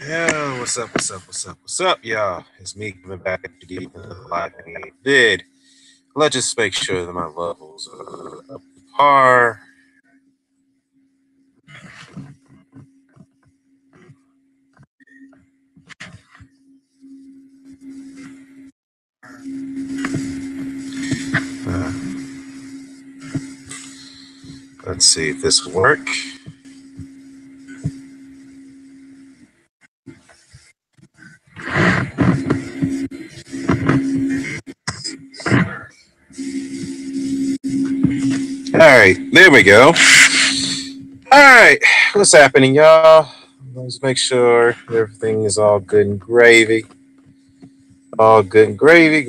Yeah, what's up, y'all? It's me coming back to give you another live vid. Let's just make sure that my levels are up to par. Uh, let's see if this will work. All right, there we go. All right, what's happening, y'all? Let's make sure everything is all good and gravy. All good and gravy.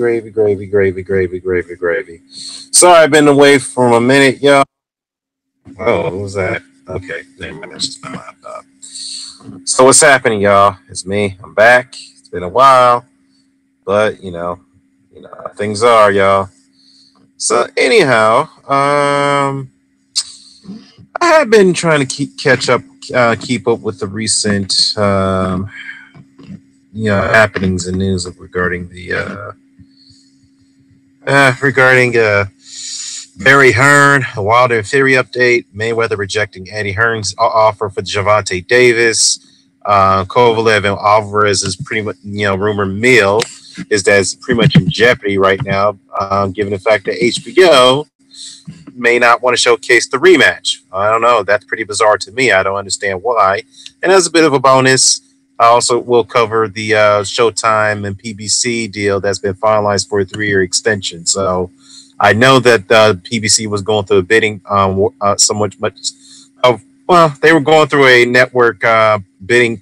Sorry, I've been away for a minute, y'all. Oh, what was that? Okay, never mind. That's just my laptop. So what's happening, y'all? It's me. I'm back. It's been a while, but how things are, y'all. So anyhow, I have been trying to keep up with the recent, happenings and news regarding the Barry Hearn, a Wilder Theory update, Mayweather rejecting Eddie Hearn's offer for Javante Davis, Kovalev and Alvarez is pretty much, rumor mill is that it's pretty much in jeopardy right now, given the fact that HBO may not want to showcase the rematch. I don't know. That's pretty bizarre to me. I don't understand why. And as a bit of a bonus, I also will cover the Showtime and PBC deal that's been finalized for a 3-year extension. So I know that PBC was going through a bidding somewhat much. Well, they were going through a network bidding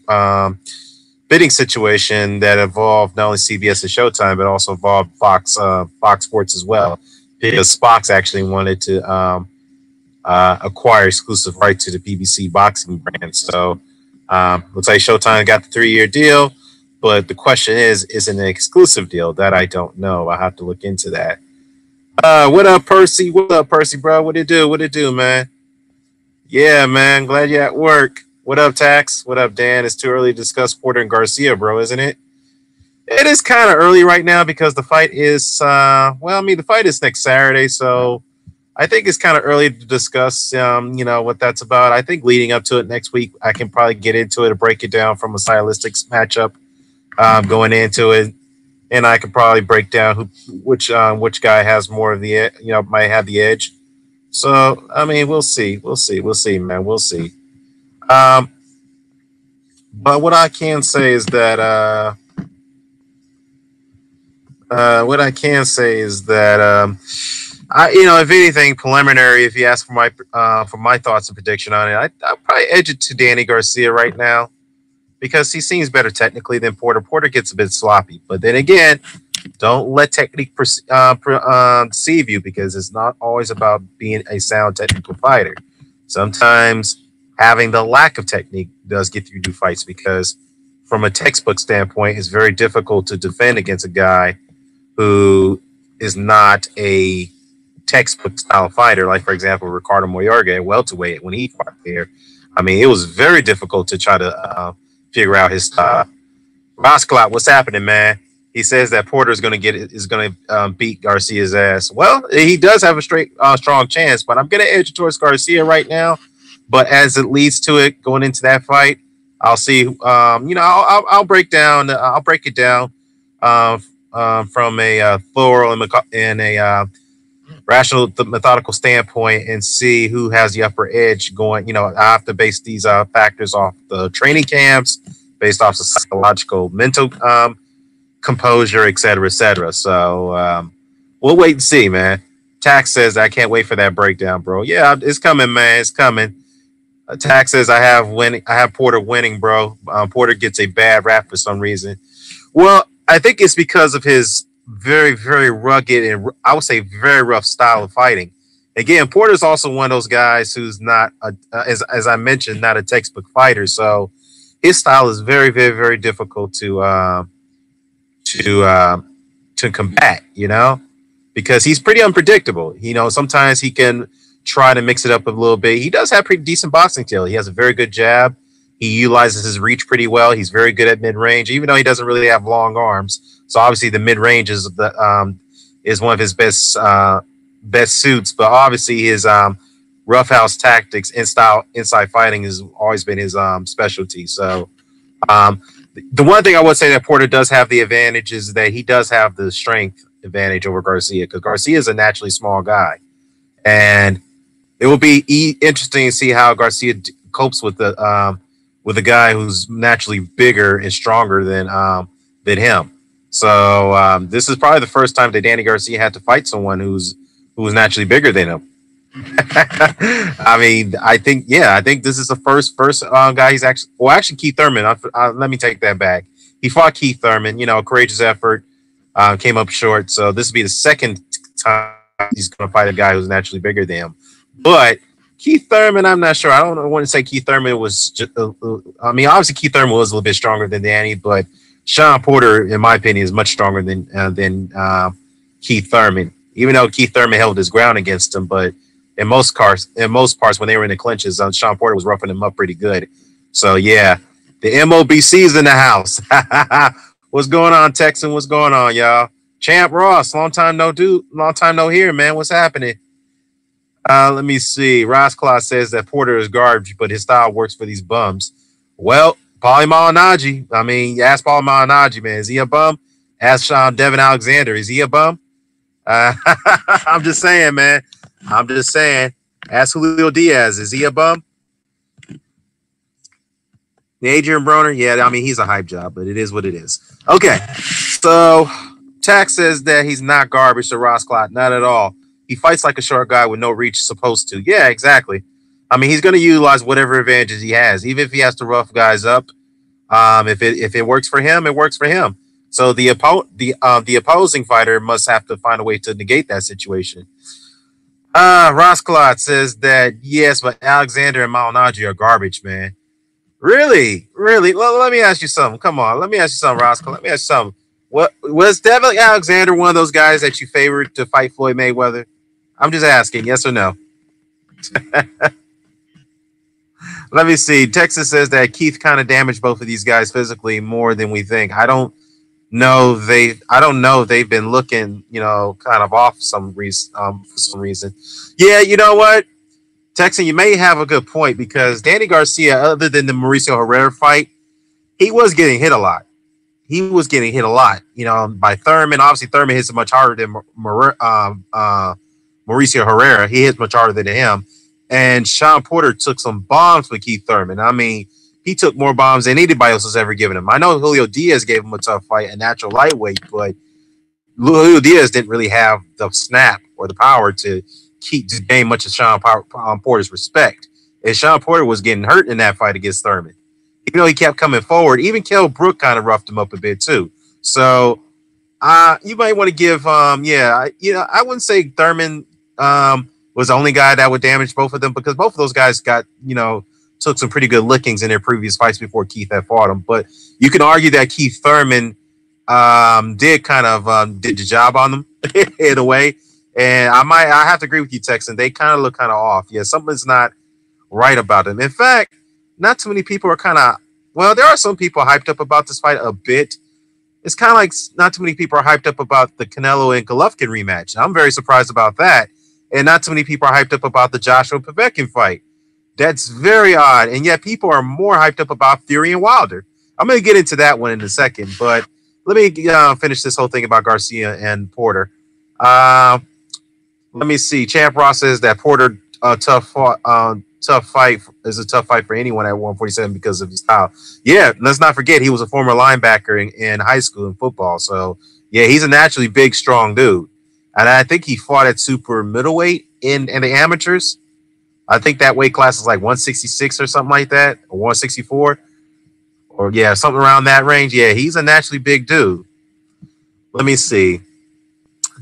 situation that involved not only CBS and Showtime, but also involved Fox Sports as well. Because Fox actually wanted to acquire exclusive rights to the PBC boxing brand. So looks like Showtime got the 3-year deal, but the question is it an exclusive deal? That I don't know. I have to look into that. What up, Percy? What up, Percy, bro? What it do? What it do, man? Yeah, man. Glad you're at work. What up, Tax? What up, Dan? It's too early to discuss Porter and Garcia, bro, isn't it? It is kind of early right now because the fight is, the fight is next Saturday, so I think it's kind of early to discuss, what that's about. I think leading up to it next week, I can probably get into it and break it down from a stylistic matchup going into it, and I could probably break down which guy has more of the, might have the edge. So, I mean, we'll see, man, we'll see. Um, but what I can say is that, if anything, preliminary. If you ask for my thoughts and prediction on it, I'd probably edge it to Danny Garcia right now because he seems better technically than Porter. Porter gets a bit sloppy, but then again, don't let technique deceive you because it's not always about being a sound technical fighter. Sometimes having the lack of technique does get you through fights because, from a textbook standpoint, it's very difficult to defend against a guy who is not a textbook style fighter. Like, for example, Ricardo Moyorga at welterweight when he fought there. I mean, it was very difficult to try to figure out his style. Rosclot, what's happening, man? He says that Porter is going to beat Garcia's ass. Well, he does have a strong chance, but I'm going to edge towards Garcia right now. But as it leads to it going into that fight, I'll see. I'll break it down from a thorough and a rational, methodical standpoint and see who has the upper edge going. I have to base these factors off the training camps, based off the psychological, mental composure, et cetera, et cetera. So we'll wait and see, man. Tax says I can't wait for that breakdown, bro. Yeah, it's coming, man. It's coming. Tax says I have Porter winning, bro. Porter gets a bad rap for some reason. Well, I think it's because of his very, very rugged and I would say very rough style of fighting. Again, Porter's also one of those guys who's not, as I mentioned, not a textbook fighter. So his style is very, very, very difficult to combat. Because he's pretty unpredictable. Sometimes he can try to mix it up a little bit. He does have pretty decent boxing skill. He has a very good jab. He utilizes his reach pretty well. He's very good at mid range, even though he doesn't really have long arms. So obviously the mid range is one of his best suits. But obviously his roughhouse tactics and inside fighting has always been his specialty. So um, the one thing I would say that Porter does have the advantage is that he does have the strength advantage over Garcia, because Garcia is a naturally small guy, and it will be interesting to see how Garcia copes with a guy who's naturally bigger and stronger than him. So this is probably the first time that Danny Garcia had to fight someone who's naturally bigger than him. I mean, I think this is the first guy he's actually Keith Thurman. Let me take that back. He fought Keith Thurman. You know, courageous effort, came up short. So this will be the second time he's going to fight a guy who's naturally bigger than him. But Keith Thurman, I'm not sure. I don't want to say Keith Thurman was. I mean, obviously Keith Thurman was a little bit stronger than Danny, but Sean Porter, in my opinion, is much stronger than Keith Thurman. Even though Keith Thurman held his ground against him, but in most parts, when they were in the clinches, Sean Porter was roughing him up pretty good. So yeah, the MOBC's in the house. What's going on, Texan? What's going on, y'all? Champ Ross, long time no hear, man. What's happening? Let me see. Rosclaw says that Porter is garbage, but his style works for these bums. Well, Paulie Malignaggi. I mean, ask Paulie Malignaggi, man. Is he a bum? Ask Devin Alexander. Is he a bum? I'm just saying, man. I'm just saying. Ask Julio Diaz. Is he a bum? The Adrian Broner? Yeah, I mean, he's a hype job, but it is what it is. Okay. So, Tax says that he's not garbage to Rosclaw. Not at all. He fights like a short guy with no reach, supposed to. Yeah, exactly. I mean, he's going to utilize whatever advantages he has, even if he has to rough guys up. If it works for him, it works for him. So the opposing fighter must have to find a way to negate that situation. Rosclaw says that yes, but Alexander and Malignaggi are garbage, man. Really? Let me ask you something. Come on, let me ask you something, Rosclaw. Let me ask you something. What was Devin Alexander one of those guys that you favored to fight Floyd Mayweather? I'm just asking, yes or no. Let me see. Texas says that Keith kind of damaged both of these guys physically more than we think. I don't know if they've been looking, kind of off for some reason. Yeah, you know what, Texan, you may have a good point, because Danny Garcia, other than the Mauricio Herrera fight, he was getting hit a lot. By Thurman. Obviously, Thurman hits much harder than Mauricio Herrera. He hits much harder than him. And Sean Porter took some bombs for Keith Thurman. I mean, he took more bombs than anybody else has ever given him. I know Julio Diaz gave him a tough fight, a natural lightweight, but Julio Diaz didn't really have the snap or the power to gain much of Sean Porter's respect. And Sean Porter was getting hurt in that fight against Thurman. Even though he kept coming forward, even Kell Brook kind of roughed him up a bit too. So you might want to give, I wouldn't say Thurman was the only guy that would damage both of them, because both of those guys took some pretty good lickings in their previous fights before Keith had fought him. But you can argue that Keith Thurman did the job on them in a way. And I have to agree with you, Texan. They kind of look kind of off. Yeah, something's not right about them. In fact, not too many people are there are some people hyped up about this fight a bit. It's kind of like not too many people are hyped up about the Canelo and Golovkin rematch. I'm very surprised about that. And not too many people are hyped up about the Joshua Povetkin fight. That's very odd. And yet people are more hyped up about Fury and Wilder. I'm going to get into that one in a second. But let me finish this whole thing about Garcia and Porter. Let me see. Champ Ross says that Porter tough fight is a tough fight for anyone at 147 because of his style. Yeah, let's not forget he was a former linebacker in high school in football. So, yeah, he's a naturally big, strong dude. And I think he fought at super middleweight in the amateurs. I think that weight class is like 166 or something like that, or 164. Or, yeah, something around that range. Yeah, he's a naturally big dude. Let me see.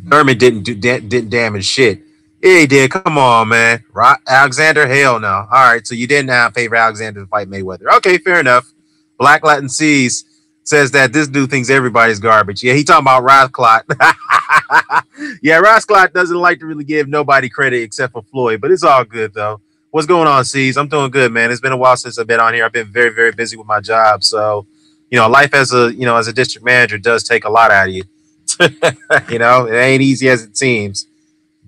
Thurman didn't damage shit. Yeah, he did. Come on, man. Alexander, hell no. All right, so you didn't favor Alexander to fight Mayweather. Okay, fair enough. Black Latin Seas says that this dude thinks everybody's garbage. Yeah, he talking about Rosclaw. Yeah, Rosclaw doesn't like to really give nobody credit except for Floyd, but it's all good, though. What's going on, C's? I'm doing good, man. It's been a while since I've been on here. I've been very, very busy with my job. So, life as a district manager does take a lot out of you. It ain't easy as it seems.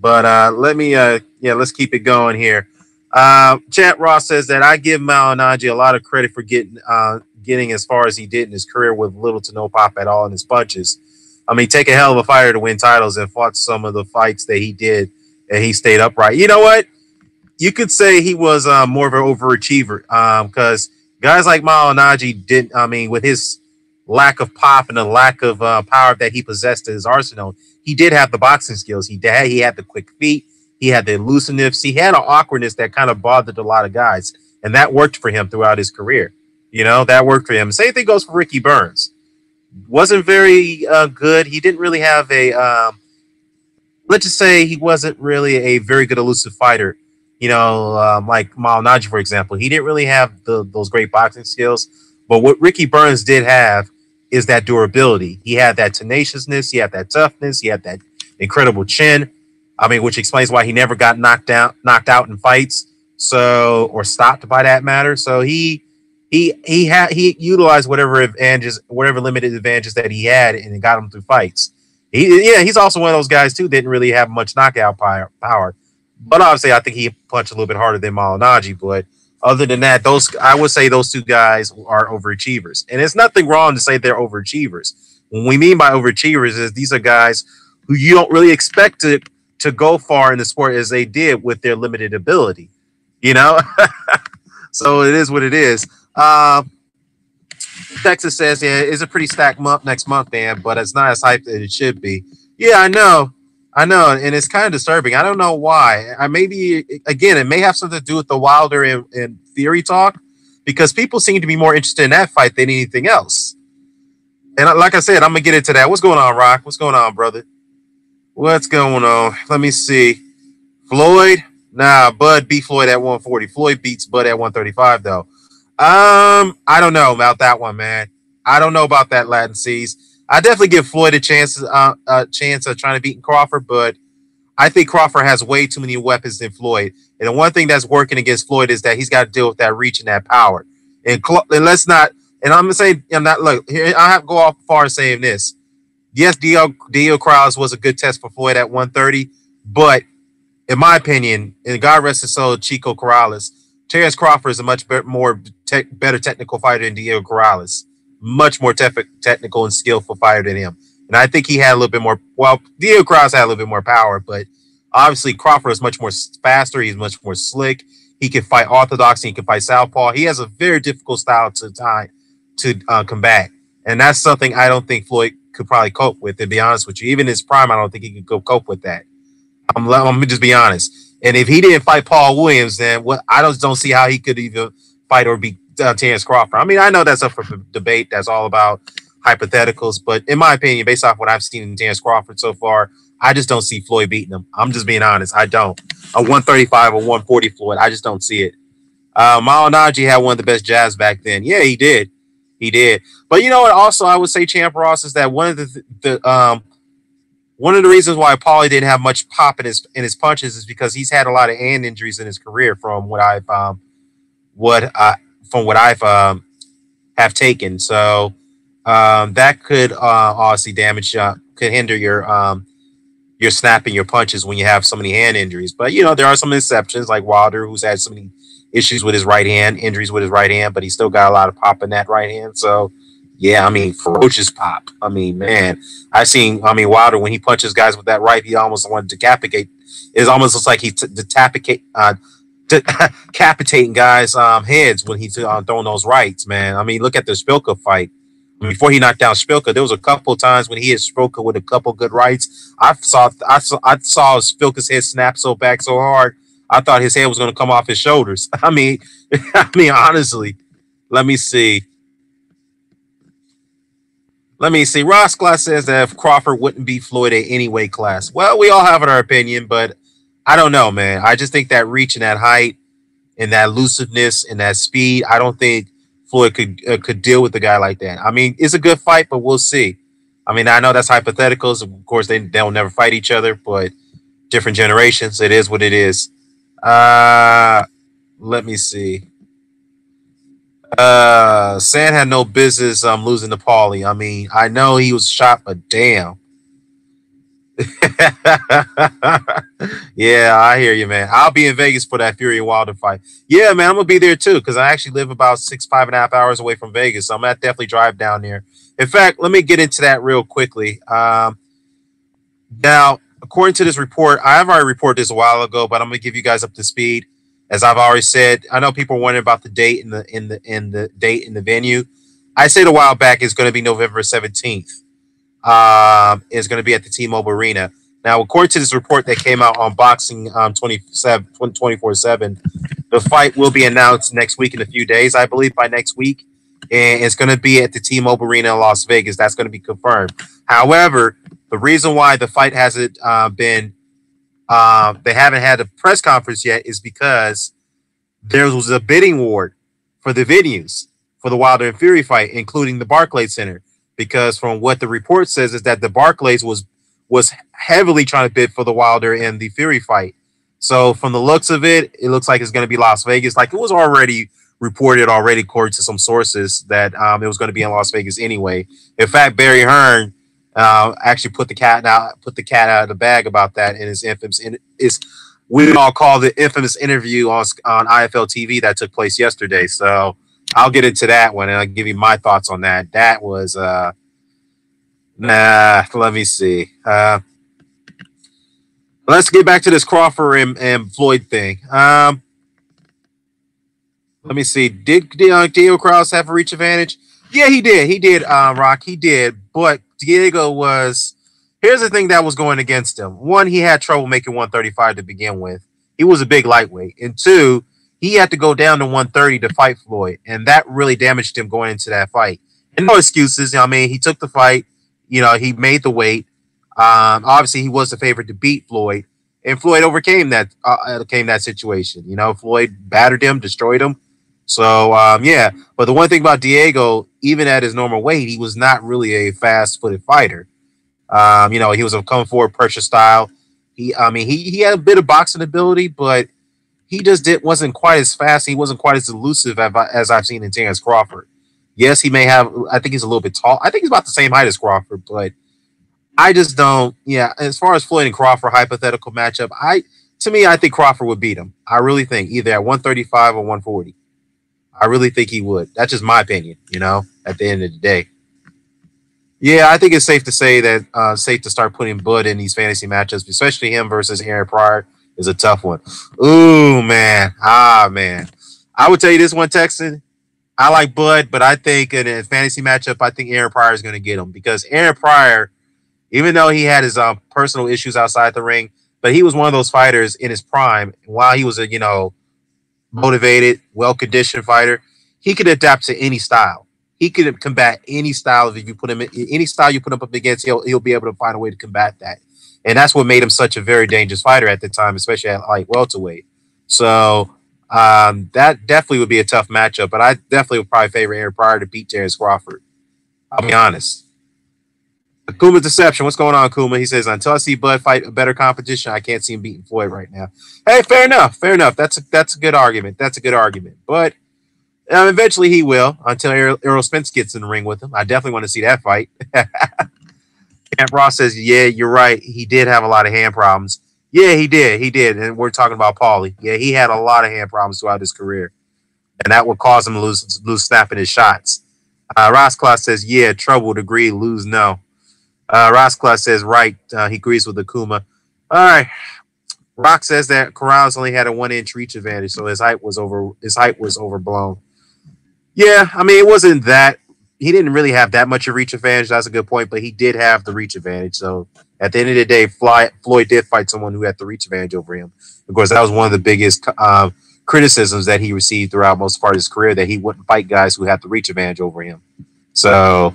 But let's keep it going here. Chat Ross says that I give Malignaggi a lot of credit for getting as far as he did in his career with little to no pop at all in his punches. I mean, take a hell of a fighter to win titles and fought some of the fights that he did, and he stayed upright. You know what? You could say he was more of an overachiever because guys like Malignaggi didn't. I mean, with his lack of pop and the lack of power that he possessed in his arsenal, he did have the boxing skills. He had the quick feet. He had the elusiveness. He had an awkwardness that kind of bothered a lot of guys, and that worked for him throughout his career. That worked for him. Same thing goes for Ricky Burns. Wasn't very good. He didn't really have let's just say he wasn't really a very good elusive fighter. Like Malignaggi, for example, he didn't really have those great boxing skills. But what Ricky Burns did have is that durability. He had that tenaciousness. He had that toughness. He had that incredible chin. I mean, which explains why he never got knocked out in fights. Or stopped by that matter. So he utilized whatever limited advantages that he had, and it got him through fights. He's also one of those guys too. Didn't really have much knockout power. But obviously, I think he punched a little bit harder than Malignaggi. But other than that, I would say those two guys are overachievers. And it's nothing wrong to say they're overachievers. What we mean by overachievers is these are guys who you don't really expect to go far in the sport as they did with their limited ability. So it is what it is. Texas says, yeah, it's a pretty stacked month next month, man, but it's not as hyped as it should be. Yeah, I know, and it's kind of disturbing. I don't know why. It may have something to do with the Wilder and Theory talk, because people seem to be more interested in that fight than anything else. And like I said, I'm gonna get into that. What's going on, Rock? What's going on, brother? What's going on? Let me see. Floyd? Nah, Bud beat Floyd at 140. Floyd beats Bud at 135, though. I don't know about that one, man. I don't know about that, Latin Seas. I definitely give Floyd a chance of trying to beat Crawford, but I think Crawford has way too many weapons than Floyd. And the one thing that's working against Floyd is that he's got to deal with that reach and that power. And let's not. And I'm gonna say, I'm not. Look, here I have to go off far saying this. Yes, Diego Corrales was a good test for Floyd at 130, but in my opinion, and God rest his soul, Chico Corrales, Terrence Crawford is a much better technical fighter than Diego Corrales. Much more technical and skillful fighter than him. And I think he had a little bit more. Well, Diego Corrales had a little bit more power, but obviously Crawford is much more faster. He's much more slick. He can fight orthodox. He can fight southpaw. He has a very difficult style to combat, and that's something I don't think Floyd could probably cope with. To be honest with you, even in his prime, I don't think he could cope with that. I'm gonna just be honest. And if he didn't fight Paul Williams, then I just don't see how he could even fight or beat Terrence Crawford. I mean, I know that's up for debate. That's all about hypotheticals. But in my opinion, based off what I've seen in Terrence Crawford so far, I just don't see Floyd beating him. I'm just being honest. I don't. A 135 or 140 Floyd, I just don't see it. Malignaggi had one of the best jabs back then. Yeah, he did. He did. But you know what? Also, I would say Champ Ross is that one of the reasons why Paulie didn't have much pop in his punches is because he's had a lot of hand injuries in his career from what I've have taken. So that could obviously damage, could hinder your snapping your punches when you have so many hand injuries. But there are some exceptions like Wilder, who's had so many issues with his right hand, injuries with his right hand, but he still got a lot of pop in that right hand. So yeah, I mean, ferocious pop. I mean, man, Wilder, when he punches guys with that right, he almost wanted to decapitate. It almost looks like he's decapitating guys' heads when he's throwing those rights, man. I mean, look at the Spilka fight. Before he knocked down Spilka, there was a couple times when he hit Spilka with a couple good rights. I saw Spilka's head snap back so hard, I thought his head was going to come off his shoulders. I mean, honestly, let me see. Ross Glass says that if Crawford wouldn't beat Floyd at any weight class. Well, we all have our opinion, but I don't know, man. I just think that reach and that height and that elusiveness and that speed, I don't think Floyd could deal with a guy like that. I mean, it's a good fight, but we'll see. I mean, I know that's hypotheticals. Of course, they'll never fight each other, but different generations. It is what it is. Let me see. San had no business losing to Paulie. I mean, I know he was shot, but damn. Yeah, I hear you, man. I'll be in Vegas for that Fury and Wilder fight. Yeah, man, I'm gonna be there too because I actually live about 5.5 hours away from Vegas, so I'm gonna definitely drive down there. In fact, let me get into that real quickly. Now, according to this report, I've already reported this a while ago, but I'm gonna give you guys up to speed. As I've already said, I know people are wondering about the date and the date and the venue. I said a while back it's going to be November 17th. Is going to be at the T-Mobile Arena. Now, according to this report that came out on Boxing 24/7, the fight will be announced next week in a few days, I believe, by next week. And it's going to be at the T-Mobile Arena in Las Vegas. That's going to be confirmed. However, the reason why the fight hasn't they haven't had a press conference yet is because there was a bidding war for the venues for the Wilder and Fury fight, including the Barclays Center. Because from what the report says is that the Barclays was heavily trying to bid for the Wilder and the Fury fight. So from the looks of it, it looks like it's going to be Las Vegas. Like it was already reported already, according to some sources, that it was going to be in Las Vegas anyway. In fact, Barry Hearn actually put the cat out of the bag about that in his infamous we all call the infamous interview on IFL TV that took place yesterday. So I'll get into that one and I'll give you my thoughts on that. That was let me see. Let's get back to this Crawford and Floyd thing. Let me see. Did Diego Krause have a reach advantage? Yeah, he did. He did, Rock. He did. But Diego was. Here's the thing that was going against him. One, he had trouble making 135 to begin with. He was a big lightweight. And two, he had to go down to 130 to fight Floyd. And that really damaged him going into that fight. And no excuses. I mean, he took the fight. You know, he made the weight. Obviously, he was the favorite to beat Floyd. And Floyd overcame that situation. You know, Floyd battered him, destroyed him. So yeah, but the one thing about Diego, even at his normal weight, he was not really a fast-footed fighter. You know, he was a come forward pressure style. He had a bit of boxing ability, but he just wasn't quite as fast. He wasn't quite as elusive as I've seen in Terrence Crawford. Yes, he may have. I think he's a little bit tall. I think he's about the same height as Crawford, but I just don't. Yeah, as far as Floyd and Crawford hypothetical matchup, to me, I think Crawford would beat him. I really think either at 135 or 140. I really think he would. That's just my opinion, you know, at the end of the day. Yeah, I think it's safe to say that safe to start putting Bud in these fantasy matchups, especially him versus Aaron Pryor is a tough one. Ooh, man. Man. I would tell you this one, Texan. I like Bud, but I think in a fantasy matchup, I think Aaron Pryor is going to get him because Aaron Pryor, even though he had his personal issues outside the ring, but he was one of those fighters in his prime. While he was a, motivated, well conditioned fighter, he could adapt to any style. He could combat any style. If you put him in any style you put him up against, he'll be able to find a way to combat that. And that's what made him such a very dangerous fighter at the time, especially at like welterweight. So that definitely would be a tough matchup. But I definitely would probably favor Aaron Pryor to beat Terrence Crawford. I'll be honest. Kuma's deception. What's going on, Kuma? He says, until I see Bud fight a better competition, I can't see him beating Floyd right now. Hey, fair enough. Fair enough. That's a good argument. That's a good argument. But eventually he will until Errol Spence gets in the ring with him. I definitely want to see that fight. Camp Ross says, yeah, you're right. He did have a lot of hand problems. Yeah, he did. He did. And we're talking about Paulie. Yeah, he had a lot of hand problems throughout his career. And that would cause him to lose snapping his shots. Ross Claus says, yeah, trouble would agree, lose no. Roskla says, right. He agrees with Akuma. All right. Rock says that Corrales only had a 1-inch reach advantage, so his height was overblown. Yeah, I mean, it wasn't that. He didn't really have that much of reach advantage. That's a good point, but he did have the reach advantage. So at the end of the day, Floyd did fight someone who had the reach advantage over him. Of course, that was one of the biggest criticisms that he received throughout most part of his career, that he wouldn't fight guys who had the reach advantage over him. So,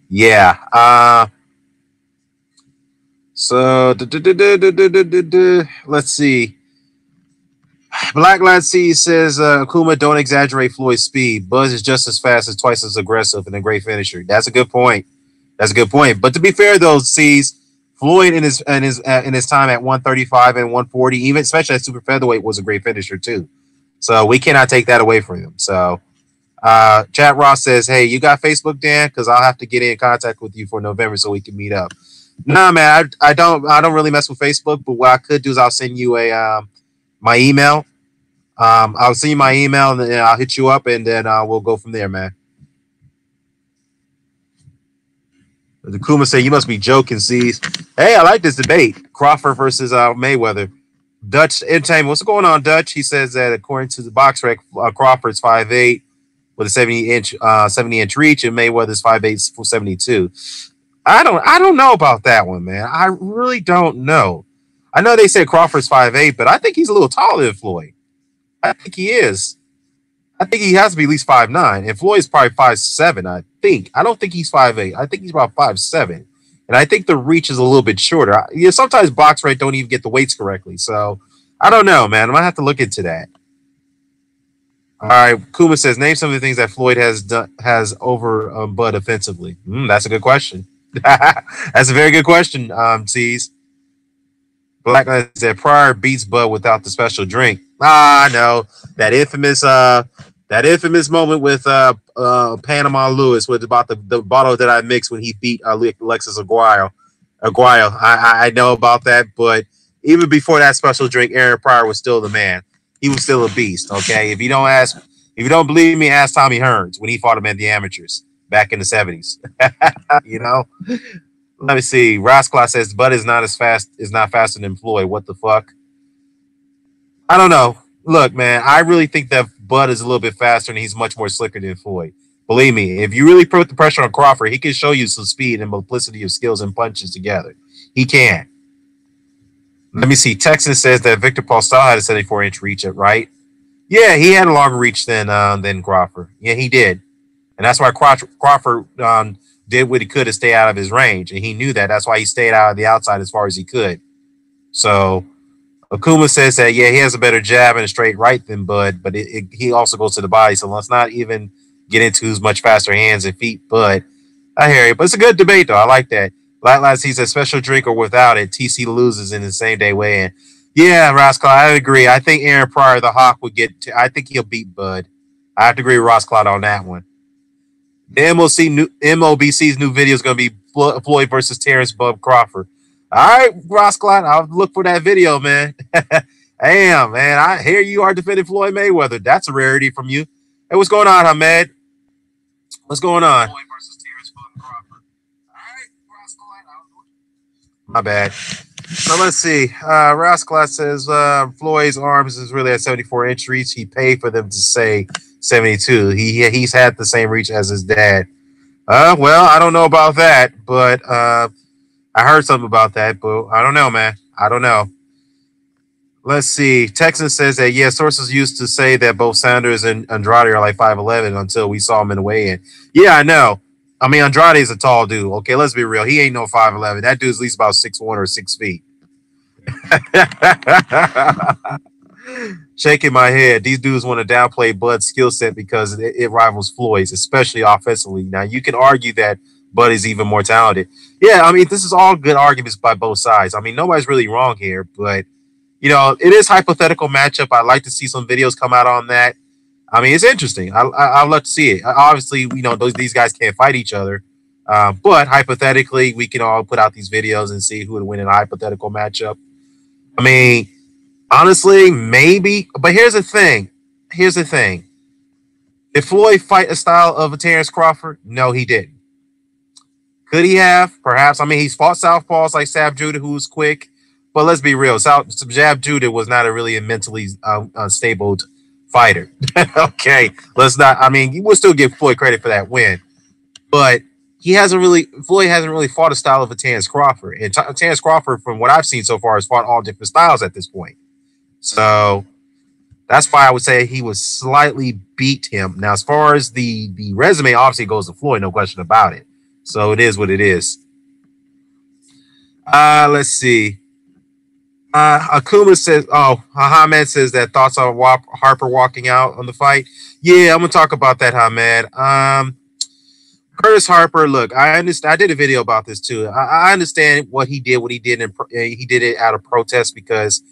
yeah. So let's see. Black Lad C says Akuma, don't exaggerate Floyd's speed. Buzz is just as fast as twice as aggressive and a great finisher. That's a good point. That's a good point. But to be fair, though, C's Floyd in his time at 135 and 140, even especially at super featherweight, was a great finisher too. So we cannot take that away from him. So Chat Ross says, "Hey, you got Facebook, Dan? Because I'll have to get in contact with you for November so we can meet up." Nah, man, I don't really mess with Facebook. But what I could do is I'll send you a my email. I'll send you my email and then I'll hit you up and then we'll go from there, man. The Kuma say you must be joking, C's. Hey, I like this debate. Crawford versus Mayweather. Dutch Entertainment. What's going on, Dutch? He says that according to the box rec, Crawford's 5'8" with a 70-inch reach, and Mayweather's 5'8" for 72. I don't know about that one, man. I really don't know. I know they said Crawford's 5'8", but I think he's a little taller than Floyd. I think he is. I think he has to be at least 5'9", and Floyd's probably 5'7". I think. I don't think he's 5'8". I think he's about 5'7", and I think the reach is a little bit shorter. Sometimes box rec don't even get the weights correctly, so I don't know, man. I'm gonna have to look into that. All right, Kuma says, name some of the things that Floyd has over Bud offensively. That's a good question. That's a very good question, C's. Black said Pryor beats Bud without the special drink. No, that infamous moment with Panama Lewis with about the bottle that I mixed when he beat Alexis Aguayo. I know about that, but even before that special drink, Aaron Pryor was still the man. He was still a beast. Okay, if you don't believe me, ask Tommy Hearns when he fought him at the amateurs back in the 70s. You know. Let me see. Rasclaw says Bud is not faster than Floyd. What the fuck? I don't know. Look, man, I really think that Bud is a little bit faster and he's much more slicker than Floyd. Believe me, if you really put the pressure on Crawford, he can show you some speed and multiplicity of skills and punches together. He can. Let me see. Texan says that Victor Paul Stahl had a 74-inch reach, right? Yeah, he had a longer reach than Crawford. Yeah, he did. And that's why Crawford did what he could to stay out of his range. And he knew that. That's why he stayed out of the outside as far as he could. So Akuma says that, yeah, he has a better jab and a straight right than Bud, but he also goes to the body. So let's not even get into who's much faster hands and feet. But I hear you. But it's a good debate, though. I like that. Last he said special drink or without it, TC loses in the same day weigh-in. Yeah, Roscoe, I agree. I think Aaron Pryor, the Hawk, I think he'll beat Bud. I have to agree with Roscoe on that one. The MOBC's new video is going to be Floyd versus Terrence Bub Crawford. All right, Roscoe, I'll look for that video, man. Damn, man, I hear you are defending Floyd Mayweather. That's a rarity from you. Hey, what's going on, Hamed? What's going on? Floyd versus Terrence Bub Crawford. All right, Roscoe, my bad. So let's see. Rasclat says Floyd's arms is really at 74-inch reach. He paid for them to say 72. He's had the same reach as his dad. Well, I don't know about that, but I heard something about that, but I don't know, man. I don't know. Let's see. Texan says that, yeah, sources used to say that both Sanders and Andrade are like 5'11" until we saw him in the weigh-in. Yeah, I know. I mean, Andrade is a tall dude. Okay, let's be real. He ain't no 5'11". That dude's at least about 6'1" or 6 feet. Shaking my head. These dudes want to downplay Bud's skill set because it rivals Floyd's, especially offensively. Now, you can argue that Bud is even more talented. Yeah, I mean, this is all good arguments by both sides. I mean, nobody's really wrong here, but, you know, it is hypothetical matchup. I'd like to see some videos come out on that. I mean, it's interesting. I'd love to see it. Obviously, you know, these guys can't fight each other. But hypothetically, we can all put out these videos and see who would win in a hypothetical matchup. I mean, honestly, maybe. But here's the thing. Did Floyd fight a style of a Terrence Crawford? No, he didn't. Could he have? Perhaps. I mean, he's fought southpaws like Sab Judah, who was quick. But let's be real. Sab Judah was not a really mentally unstable fighter. Okay. Let's not. I mean, you will still give Floyd credit for that win. But Floyd hasn't really fought a style of a Terrence Crawford. And Terrence Crawford, from what I've seen so far, has fought all different styles at this point. So that's why I would say he would slightly beat him. Now, as far as the resume, obviously goes to Floyd, no question about it. So it is what it is. Let's see. Akuma says, Hamed says that thoughts on Harper walking out on the fight. Yeah, I'm going to talk about that, Hamed. Curtis Harper, look, I understand. I did a video about this too. I understand what he did, and he did it out of protest because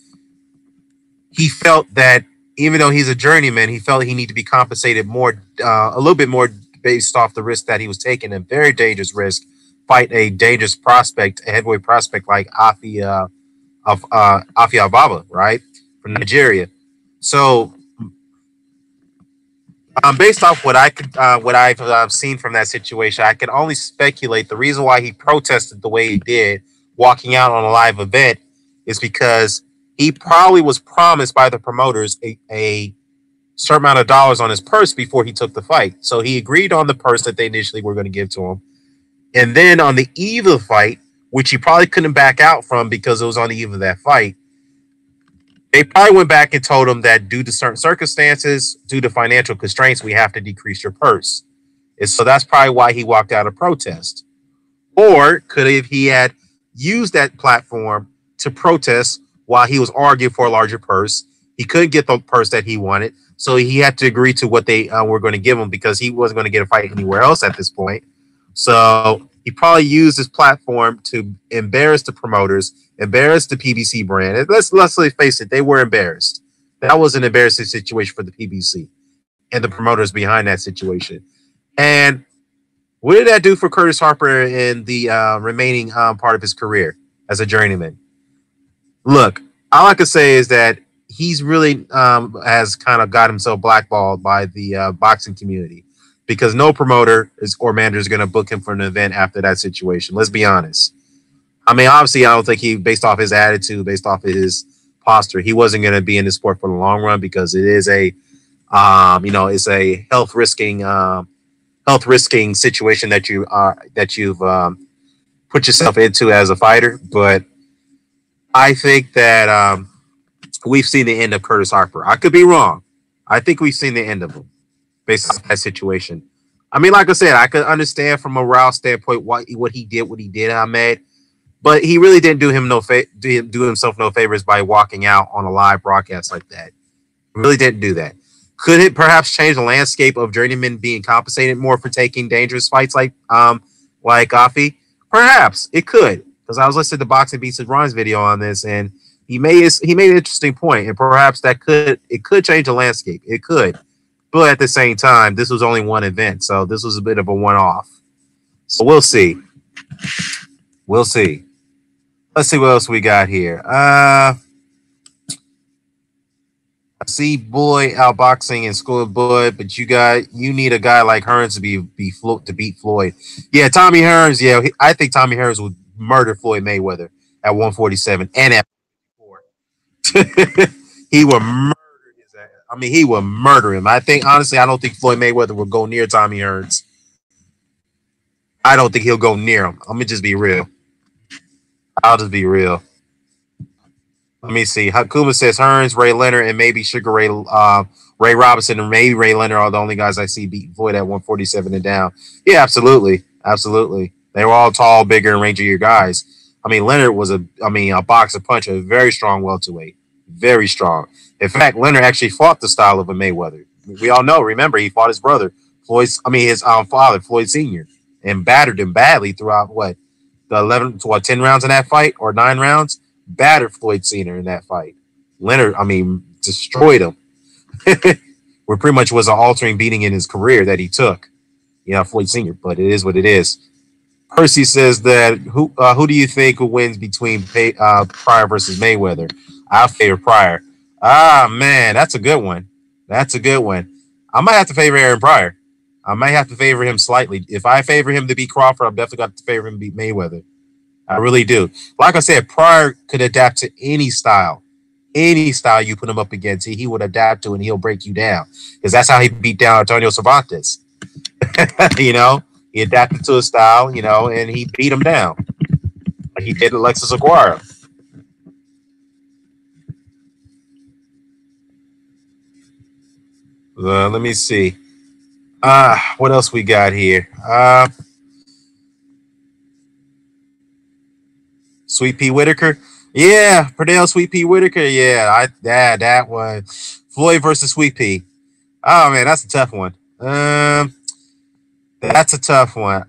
he felt that even though he's a journeyman, he felt he needed to be compensated more, a little bit more based off the risk that he was taking, a very dangerous risk, fight a dangerous prospect, a heavyweight prospect like Afi Ababa, right, from Nigeria. So, based off what I've seen from that situation, I can only speculate the reason why he protested the way he did, walking out on a live event, is because he probably was promised by the promoters a certain amount of dollars on his purse before he took the fight. So he agreed on the purse that they initially were going to give to him. And then on the eve of the fight, which he probably couldn't back out from because it was on the eve of that fight, they probably went back and told him that due to certain circumstances, due to financial constraints, we have to decrease your purse. And so that's probably why he walked out of protest. Or could have he had used that platform to protest while he was arguing for a larger purse? He couldn't get the purse that he wanted, so he had to agree to what they were going to give him because he wasn't going to get a fight anywhere else at this point. So he probably used his platform to embarrass the promoters, embarrass the PBC brand. And let's face it, they were embarrassed. That was an embarrassing situation for the PBC and the promoters behind that situation. And what did that do for Curtis Harper in the remaining part of his career as a journeyman? Look, all I can say is that he's really has kind of got himself blackballed by the boxing community because no promoter or manager is going to book him for an event after that situation. Let's be honest. I mean, obviously, I don't think he, based off his attitude, based off of his posture, he wasn't going to be in the sport for the long run because it is a, it's a health risking situation that you've put yourself into as a fighter. But I think that we've seen the end of Curtis Harper. I could be wrong. I think we've seen the end of him based on that situation. I mean, like I said, I could understand from a morale standpoint what he did, Ahmed, but he really didn't do himself no favors by walking out on a live broadcast like that. He really didn't do that. Could it perhaps change the landscape of journeymen being compensated more for taking dangerous fights like Afi? Perhaps it could, because I was listening to Boxing Beats and Ron's video on this, and he made an interesting point, and perhaps it could change the landscape. It could, but at the same time, this was only one event, so this was a bit of a one-off. So we'll see. We'll see. Let's see what else we got here. I see boy outboxing and School of Bud, but you need a guy like Hearns to beat Floyd. Yeah, Tommy Hearns. Yeah, I think Tommy Hearns would murder Floyd Mayweather at 147 and at 54. He would murder his ass. I mean, he would murder him. I don't think Floyd Mayweather would go near Tommy Hearns. I don't think he'll go near him. Let me just be real. I'll just be real. Let me see. Hakuma says Hearns, Ray Leonard, and maybe Sugar Ray Robinson, and maybe Ray Leonard are the only guys I see beat Floyd at 147 and down. Yeah, absolutely. Absolutely. They were all tall, bigger, and rangier guys. I mean, Leonard was a boxer puncher, a very strong welterweight. Very strong. In fact, Leonard actually fought the style of a Mayweather. We all know, remember, he fought his brother, his father, Floyd Sr., and battered him badly throughout the 10 rounds in that fight, or 9 rounds. Battered Floyd Sr. in that fight. Leonard, destroyed him. Where pretty much was an altering beating in his career that he took. Floyd Sr., but it is what it is. Percy says that who do you think wins between Pryor versus Mayweather? I favor Pryor. Ah, man, that's a good one. That's a good one. I might have to favor Aaron Pryor. I might have to favor him slightly. If I favor him to beat Crawford, I'm definitely got to favor him to beat Mayweather. I really do. Like I said, Pryor could adapt to any style. Any style you put him up against, he would adapt to and he'll break you down. Because that's how he beat down Antonio Cervantes. He adapted to his style, and he beat him down. Like he did Alexis Aguero. Let me see. What else we got here? Sweet Pea Whitaker. Yeah, Perdell, Sweet Pea Whitaker. Yeah, that one. Floyd versus Sweet Pea. Oh man, that's a tough one. That's a tough one.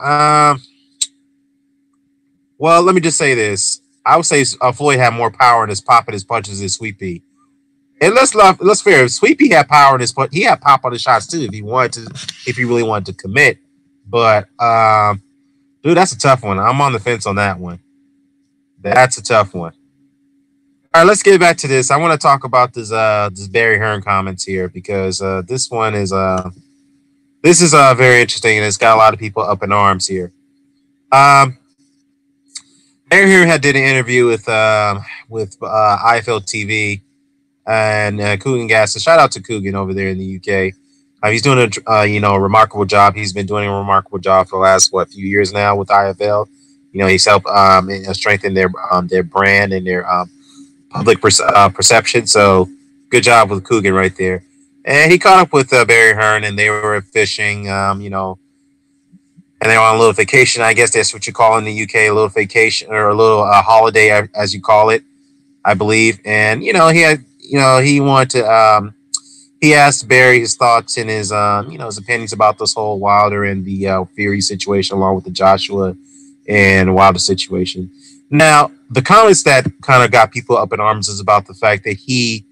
Well, let me just say this. I would say Floyd had more power in his pop and his punches than Sweet Pea. And let's fair. Sweepy had power in his but he had pop on his shots too if he wanted to, if he really wanted to commit. But dude, that's a tough one. I'm on the fence on that one. That's a tough one. All right, let's get back to this. I want to talk about this Barry Hearn comments here because this is very interesting and it's got a lot of people up in arms here. Um, Barry Hearn had did an interview with IFL TV and Coogan Gas. Shout out to Coogan over there in the UK. He's doing a remarkable job. He's been doing a remarkable job for the last few years now with IFL. He's helped strengthen their brand and their public perception. So good job with Coogan right there. And he caught up with Barry Hearn, and they were fishing. And they were on a little vacation. I guess that's what you call in the UK, a little vacation or a little holiday, as you call it, I believe. And he wanted to. He asked Barry his thoughts and his his opinions about this whole Wilder and the Fury situation, along with the Joshua and Wilder situation. Now, the comments that kind of got people up in arms is about the fact that he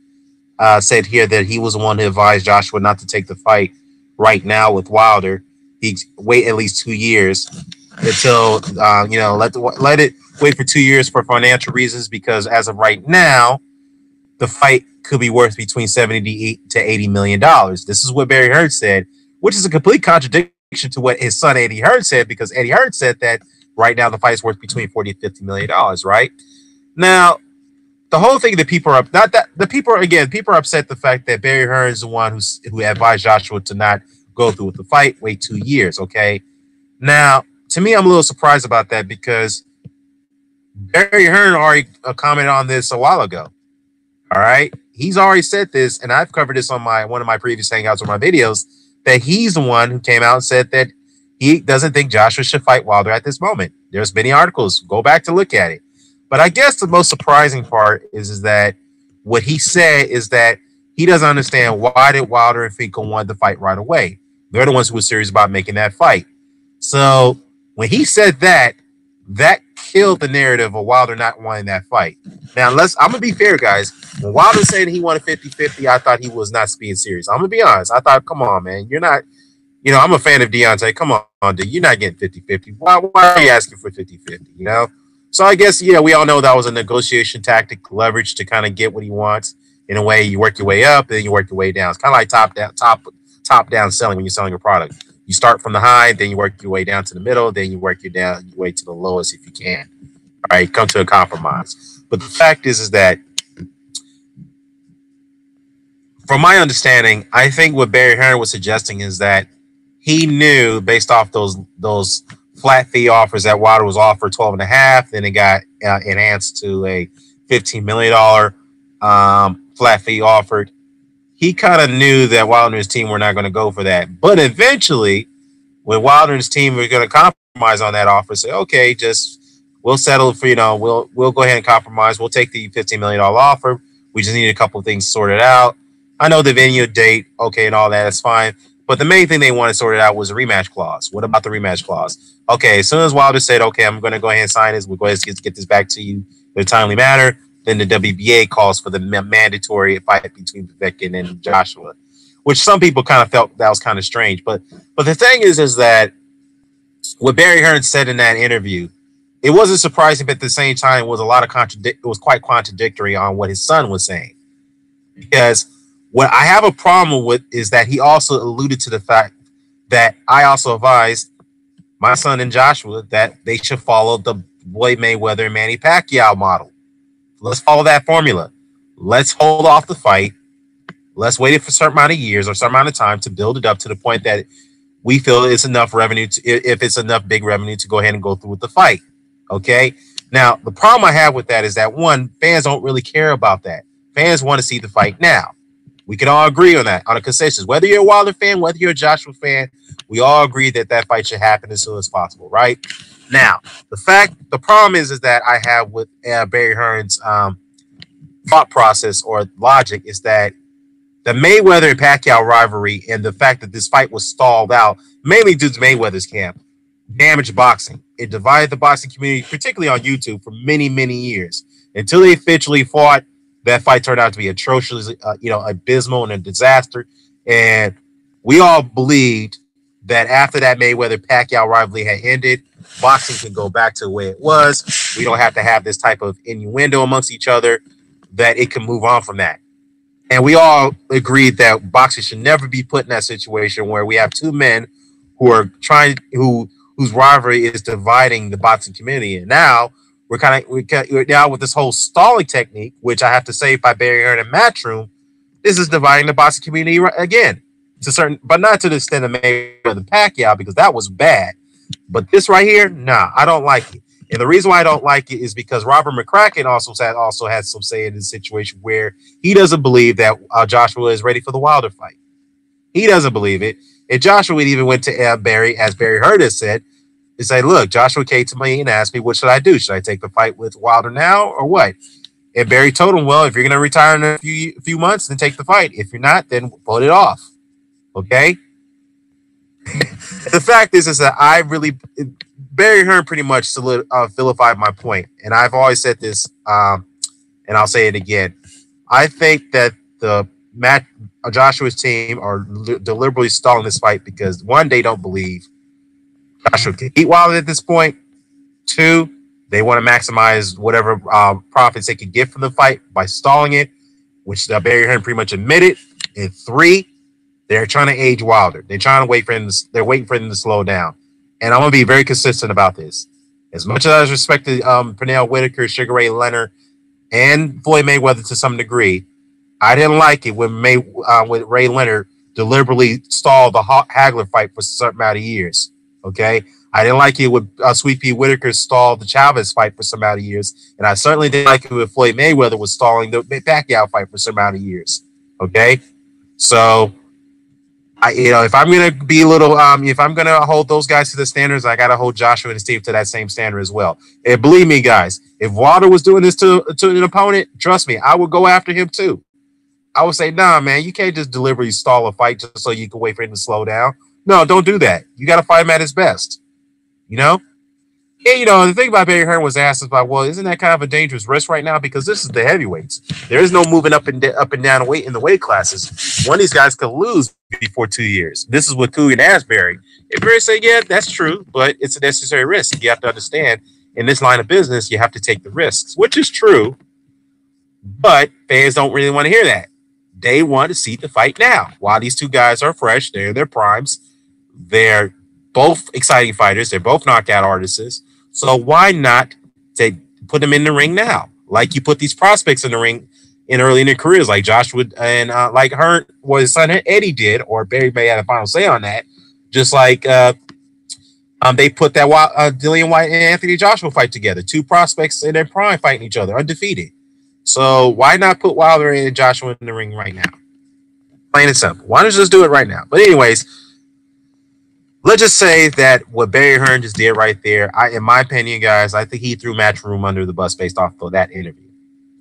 said here that he was the one who advised Joshua not to take the fight right now with Wilder. He wait at least 2 years until let it wait for 2 years for financial reasons, because as of right now, the fight could be worth between $70 to $80 million. This is what Barry Hearn said, which is a complete contradiction to what his son Eddie Hearn said, because Eddie Hearn said that right now the fight is worth between $40 to $50 million. Right now, the whole thing that people are not that the people are upset the fact that Barry Hearn is the one who advised Joshua to not go through with the fight, wait 2 years. Okay, now to me, I'm a little surprised about that because Barry Hearn already commented on this a while ago. All right, he's already said this, and I've covered this on one of my previous hangouts or my videos, that he's the one who came out and said that he doesn't think Joshua should fight Wilder at this moment. There's many articles. Go back to look at it. But I guess the most surprising part is that what he said is that he doesn't understand why did Wilder and Finkel want the fight right away. They're the ones who were serious about making that fight. So when he said that, that killed the narrative of Wilder not wanting that fight. Now, I'm going to be fair, guys. When Wilder said he wanted 50-50, I thought he was not being serious. I'm going to be honest. I thought, come on, man. You're not, I'm a fan of Deontay. Come on, dude. You're not getting 50-50. Why are you asking for 50-50, So I guess, we all know that was a negotiation tactic, leverage to kind of get what he wants. In a way, you work your way up, and then you work your way down. It's kind of like top down selling when you're selling a product. You start from the high, then you work your way down to the middle, then you work your way to the lowest if you can. All right, come to a compromise. But the fact is that, from my understanding, I think what Barry Hearn was suggesting is that he knew, based off those flat fee offers that Wilder was offered 12.5, then it got enhanced to a $15 million flat fee offered. He kind of knew that Wilder and his team were not going to go for that. But eventually, when Wilder and his team were going to compromise on that offer, say, okay, we'll settle for, we'll go ahead and compromise. We'll take the $15 million offer. We just need a couple of things sorted out. I know the venue, date, okay, and all that, that's fine. But the main thing they wanted sorted out was a rematch clause. What about the rematch clause? Okay, as soon as Wilder said, okay, I'm going to go ahead and sign this, we'll go ahead and get this back to you in a timely manner, then the WBA calls for the mandatory fight between Povetkin and Joshua, which some people kind of felt that was kind of strange. But the thing is that what Barry Hearn said in that interview, it wasn't surprising, but at the same time, it was it was quite contradictory on what his son was saying. Because what I have a problem with is that he also alluded to the fact that I also advised my son and Joshua that they should follow the Floyd Mayweather and Manny Pacquiao model. Let's follow that formula. Let's hold off the fight. Let's wait for a certain amount of years or a certain amount of time to build it up to the point that we feel it's enough revenue, if it's enough big revenue, to go ahead and go through with the fight. Okay? Now, the problem I have with that is that, one, fans don't really care about that. Fans want to see the fight now. We can all agree on that, on a consensus. Whether you're a Wilder fan, whether you're a Joshua fan, we all agree that fight should happen as soon as possible, right? Now, the problem is that I have with Barry Hearn's thought process or logic is that the Mayweather and Pacquiao rivalry and the fact that this fight was stalled out, mainly due to Mayweather's camp, damaged boxing. It divided the boxing community, particularly on YouTube, for many, many years until they officially fought. That fight turned out to be atrociously, abysmal and a disaster. And we all believed that after that Mayweather-Pacquiao rivalry had ended, boxing can go back to the way it was. We don't have to have this type of innuendo amongst each other, that it can move on from that. And we all agreed that boxing should never be put in that situation where we have two men who are whose rivalry is dividing the boxing community. And now we're now with this whole stalling technique, which I have to say by Barry Hearn and Matchroom, this is dividing the boxing community again to certain, but not to the extent of Mayweather Pacquiao, because that was bad. But this right here, nah, I don't like it. And the reason why I don't like it is because Robert McCracken also had some say in this situation where he doesn't believe that Joshua is ready for the Wilder fight. He doesn't believe it. And Joshua even went to Barry, as Barry Hearn has said, and say, look, Joshua came to me and asked me, what should I do? Should I take the fight with Wilder now or what? And Barry told him, well, if you're going to retire in a few months, then take the fight. If you're not, then put it off. Okay? The fact is that Barry Hearn pretty much vilified my point. And I've always said this, and I'll say it again. I think that Joshua's team are deliberately stalling this fight because, one, they don't believe Joshua can beat Wilder at this point. Two, they want to maximize whatever profits they can get from the fight by stalling it, which Barry Hearn pretty much admitted. And three, they're trying to age Wilder. They're trying to wait for him. They're waiting for him to slow down. And I'm going to be very consistent about this. As much as I respected Pernell Whitaker, Sugar Ray Leonard, and Floyd Mayweather to some degree, I didn't like it when Ray Leonard deliberately stalled the Hagler fight for a certain amount of years. Okay, I didn't like it when Sweet Pea Whitaker stalled the Chavez fight for some amount of years, and I certainly didn't like it when Floyd Mayweather was stalling the Pacquiao fight for some amount of years. Okay, so if I'm gonna be a little, if I'm gonna hold those guys to the standards, I gotta hold Joshua and his team to that same standard as well. And believe me, guys, if Wilder was doing this to an opponent, trust me, I would go after him too. I would say, nah, man, you can't just deliberately stall a fight just so you can wait for him to slow down. No, don't do that. You got to fight him at his best. You know? Yeah, the thing about Barry Hearn was asked about, well, isn't that kind of a dangerous risk right now? Because this is the heavyweights. There is no moving up and down weight in the weight classes. One of these guys could lose before 2 years. This is what Coogan asked Barry. And Barry said, yeah, that's true, but it's a necessary risk. You have to understand, in this line of business, you have to take the risks, which is true, but fans don't really want to hear that. They want to see the fight now. While these two guys are fresh, they're in their primes. They're both exciting fighters. They're both knockout artists. So why not put them in the ring now? Like you put these prospects in the ring early in their careers, like Joshua and like Hearn, what his son Eddie did, or Barry may have a final say on that. Just like they put that Dillian White and Anthony Joshua fight together. Two prospects in their prime fighting each other, undefeated. So why not put Wilder and Joshua in the ring right now? Plain and simple. Why don't you just do it right now? But anyways, let's just say that what Barry Hearn just did right there, in my opinion, guys, I think he threw Matchroom under the bus based off of that interview.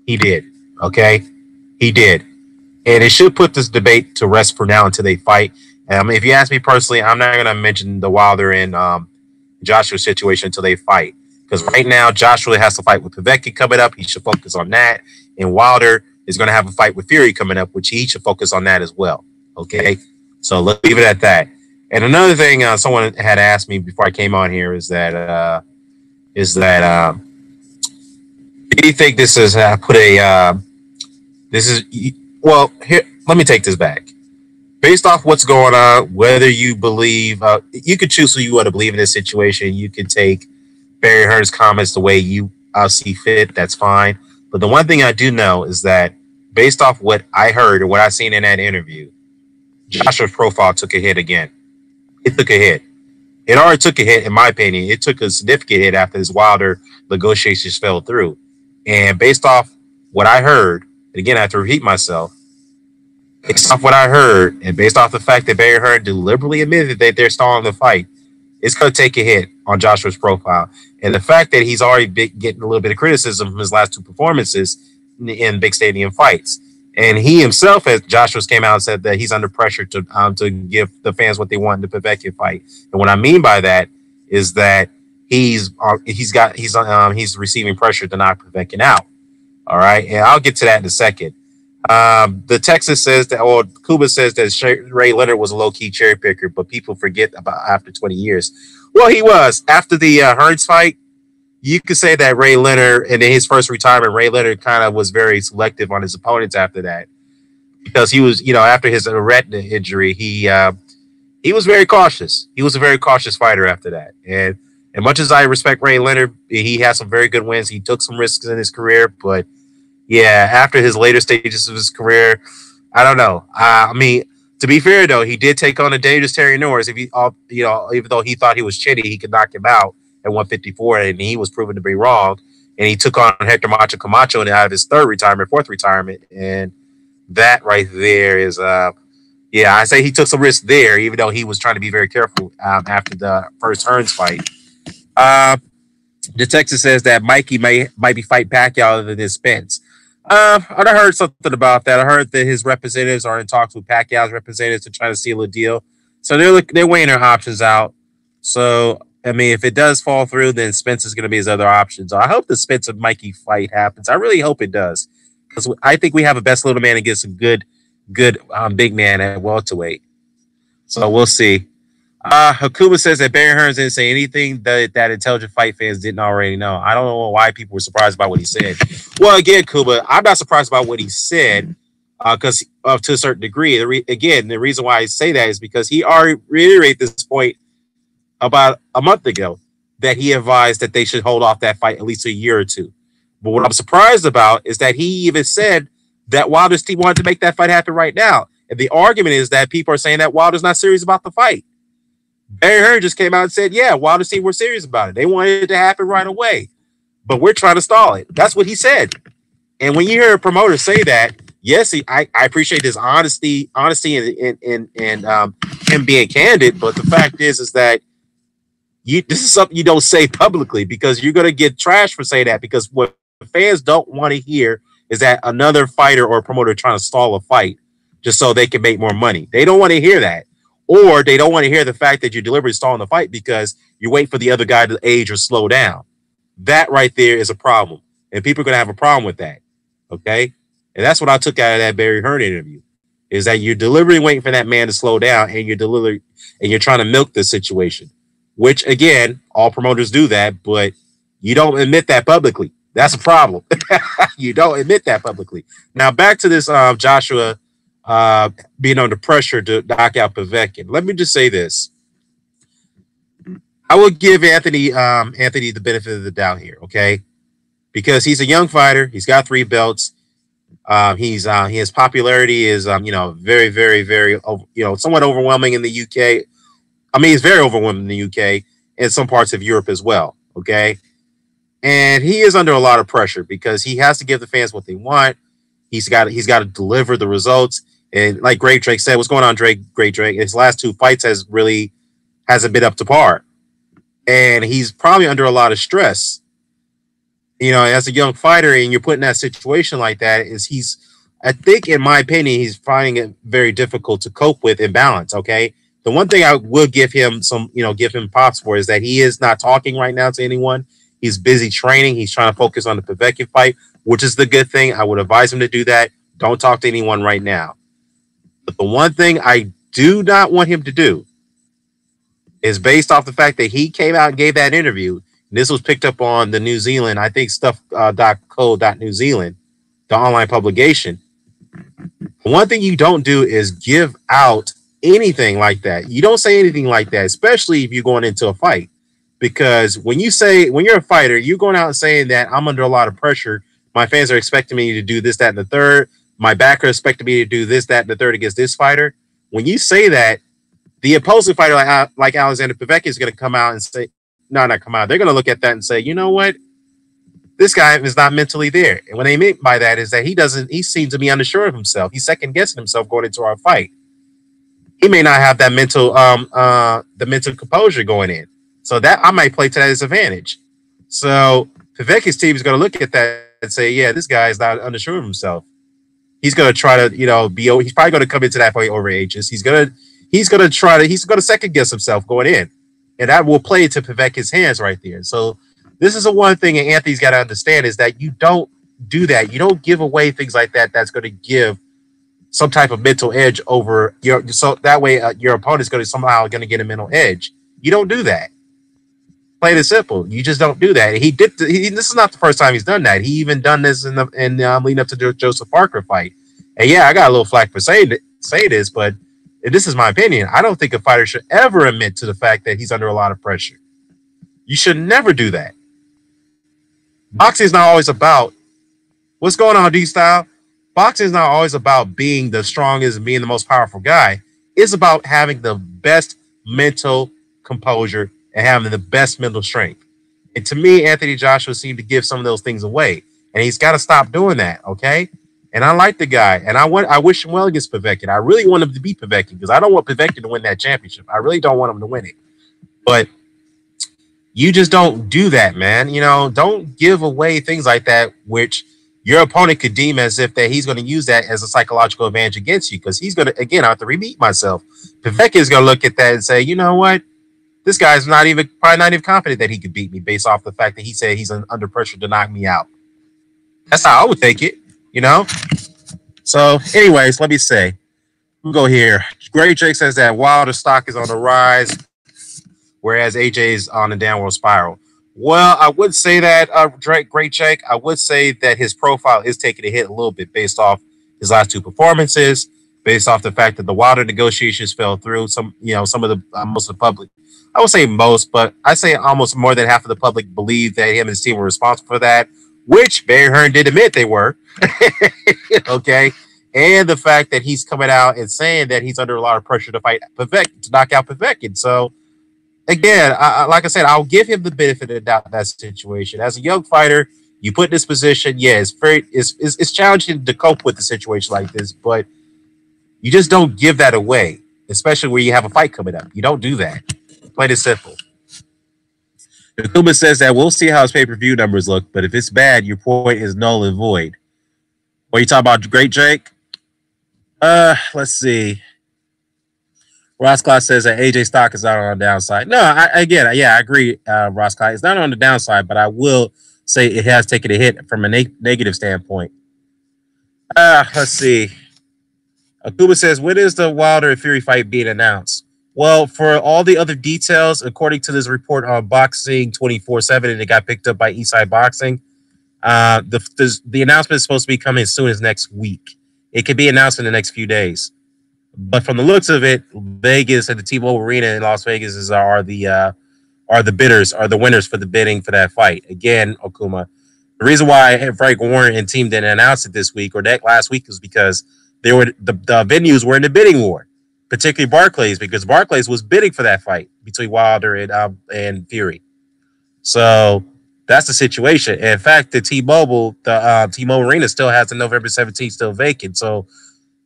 He did. Okay? He did. And it should put this debate to rest for now until they fight. If you ask me personally, I'm not going to mention the Wilder and Joshua situation until they fight. Because right now, Joshua has to fight with Povetkin coming up. He should focus on that. And Wilder is going to have a fight with Fury coming up, which he should focus on that as well. Okay? So let's leave it at that. And another thing someone had asked me before I came on here is that do you think this is well, here, let me take this back. Based off what's going on, whether you believe, you could choose who you want to believe in this situation. You could take Barry Hearn's comments the way you see fit. That's fine. But the one thing I do know is that based off what I heard or what I seen in that interview, Joshua's profile took a hit again. It took a hit. It already took a hit, in my opinion. It took a significant hit after his Wilder negotiations fell through. And based off what I heard, and again, I have to repeat myself, based off what I heard, and based off the fact that Barry Hearn deliberately admitted that they're stalling the fight, it's going to take a hit on Joshua's profile. And the fact that he's already getting a little bit of criticism from his last two performances in big stadium fights. And he himself, as Joshua came out and said that he's under pressure to give the fans what they want in the Povetkin fight. And what I mean by that is that he's receiving pressure to knock Povetkin out. All right, and I'll get to that in a second. The Texas says that, or Cuba says that Ray Leonard was a low key cherry picker, but people forget about after 20 years. Well, he was after the Hearns fight. You could say that Ray Leonard, and in his first retirement, Ray Leonard kind of was very selective on his opponents after that because he was, after his retina injury, he was very cautious. He was a very cautious fighter after that, and much as I respect Ray Leonard, he had some very good wins. He took some risks in his career, but yeah, after his later stages of his career, I don't know. I mean, to be fair though, he did take on a dangerous Terry Norris. If he, even though he thought he was chinny, he could knock him out at 154, and he was proven to be wrong. And he took on Hector Macho Camacho out of his fourth retirement, and that right there is, yeah, I say he took some risks there, even though he was trying to be very careful after the first Hearns fight. Uh, the Texas says that Mikey might be fighting Pacquiao other than Spence. I heard something about that. I heard that his representatives are in talks with Pacquiao's representatives to try to seal a deal. So they're weighing their options out. So I mean, if it does fall through, then Spence is going to be his other option. So I hope the Spence and Mikey fight happens. I really hope it does because I think we have a best little man against a good big man at welterweight. So we'll see. Hakuma says that Barry Hearns didn't say anything that intelligent fight fans didn't already know. I don't know why people were surprised by what he said. Well, again, Kuba, I'm not surprised about what he said because to a certain degree. The reason why I say that is because he already reiterated this point about a month ago that he advised that they should hold off that fight at least a year or two. But what I'm surprised about is that he even said that Wilder's team wanted to make that fight happen right now. And the argument is that people are saying that Wilder's not serious about the fight. Barry Hearn just came out and said, yeah, Wilder's team were serious about it. They wanted it to happen right away. But we're trying to stall it. That's what he said. And when you hear a promoter say that, yes, I appreciate his honesty and him being candid. But the fact is that this is something you don't say publicly because you're going to get trashed for saying that, because what fans don't want to hear is that another fighter or promoter trying to stall a fight just so they can make more money. They don't want to hear that. Or they don't want to hear the fact that you're deliberately stalling the fight because you wait for the other guy to age or slow down. That right there is a problem. And people are going to have a problem with that. Okay? And that's what I took out of that Barry Hearn interview, is that you're deliberately waiting for that man to slow down and you're trying to milk the situation, which, again, all promoters do that, but you don't admit that publicly. That's a problem. You don't admit that publicly. Now, back to this Joshua being under pressure to knock out Povetkin. Let me just say this. I will give Anthony the benefit of the doubt here, okay? Because he's a young fighter. He's got 3 belts. His popularity is very, very, very somewhat overwhelming in the UK. I mean, it's very overwhelming in the UK and some parts of Europe as well, okay? And he is under a lot of pressure because he has to give the fans what they want. He's got to deliver the results. And like Great Drake said, what's going on, Great Drake? His last 2 fights hasn't been up to par. And he's probably under a lot of stress. As a young fighter and you're put in that situation like that, I think, in my opinion, he's finding it very difficult to cope with and balance, okay? The one thing I will give him props for is that he is not talking right now to anyone. He's busy training. He's trying to focus on the Povetkin fight, which is the good thing. I would advise him to do that. Don't talk to anyone right now. But the one thing I do not want him to do is based off the fact that he came out and gave that interview. And this was picked up on the New Zealand, I think stuff.co.New Zealand, the online publication. One thing you don't do is give out anything like that. You don't say anything like that, especially if you're going into a fight. Because when you're a fighter, you're going out and saying that I'm under a lot of pressure. My fans are expecting me to do this, that, and the third. My backer is expecting me to do this, that, and the third against this fighter. When you say that, the opposing fighter like Alexander Povetkin is going to come out and say, no, not come out. They're going to look at that and say, you know what? This guy is not mentally there. And what they mean by that is that he seems to be unsure of himself. He's second guessing himself going into our fight. He may not have that mental composure going in. So that I might play to that disadvantage. So Povetkin's team is going to look at that and say, yeah, this guy is not unsure of himself. He's going to try to, he's probably going to come into that fight over ages. He's going to second guess himself going in. And that will play to Povetkin's hands right there. So this is the one thing that Anthony's got to understand is that you don't do that. You don't give away things like that. That's going to give some type of mental edge over your. So that way, your opponent's going to somehow going to get a mental edge. You don't do that. Plain and simple. You just don't do that. He did. This is not the first time he's done that. He even done this in leading up to the Joseph Parker fight. And yeah, I got a little flack for saying this, but this is my opinion. I don't think a fighter should ever admit to the fact that he's under a lot of pressure. You should never do that. Boxing is not always about what's going on, D-Style. Boxing is not always about being the strongest and being the most powerful guy. It's about having the best mental composure and having the best mental strength. And to me, Anthony Joshua seemed to give some of those things away. And he's got to stop doing that, okay? And I like the guy. And I wish him well against Povetkin. I really want him to beat Povetkin because I don't want Povetkin to win that championship. I really don't want him to win it. But you just don't do that, man. You know, don't give away things like that, which your opponent could deem as if that he's going to use that as a psychological advantage against you because he's going to, again, I have to repeat myself. Povetkin is going to look at that and say, you know what? This guy's probably not even confident that he could beat me based off the fact that he said he's under pressure to knock me out. That's how I would take it, you know? So, anyways, let me say, we'll go here. Great Jake says that Wilder stock is on the rise, whereas AJ's on a downward spiral. Well, I would say that, Great Jake, I would say that his profile is taking a hit a little bit based off his last two performances, based off the fact that the Wilder negotiations fell through. Some of the most of the public, I would say most, but I say almost more than half of the public believe that him and his team were responsible for that, which Barry Hearn did admit they were. Okay. And the fact that he's coming out and saying that he's under a lot of pressure to fight Povetkin, to knock out Povetkin. So, again, like I said, I'll give him the benefit of the doubt in that situation. As a young fighter, you put in this position, yeah, it's challenging to cope with a situation like this, but you just don't give that away, especially where you have a fight coming up. You don't do that. Plain and simple. Kuma says that we'll see how his pay-per-view numbers look, but if it's bad, your point is null and void. What are you talking about, Great Jake? Let's see. Ross Clyde says that AJ stock is not on the downside. No, I agree, Ross Clyde. It's not on the downside, but I will say it has taken a hit from a negative standpoint. Let's see. Akuba says, when is the Wilder and Fury fight being announced? Well, for all the other details, according to this report on Boxing 24/7, and it got picked up by Eastside Boxing, the announcement is supposed to be coming as soon as next week. It could be announced in the next few days. But from the looks of it, Vegas and the T-Mobile Arena in Las Vegas are the winners for the bidding for that fight. Again, Okuma, the reason why Frank Warren and team didn't announce it this week or that last week is because the venues were in the bidding war, particularly Barclays, because Barclays was bidding for that fight between Wilder and Fury. So that's the situation. In fact, the T-Mobile Arena still has the November 17th still vacant. So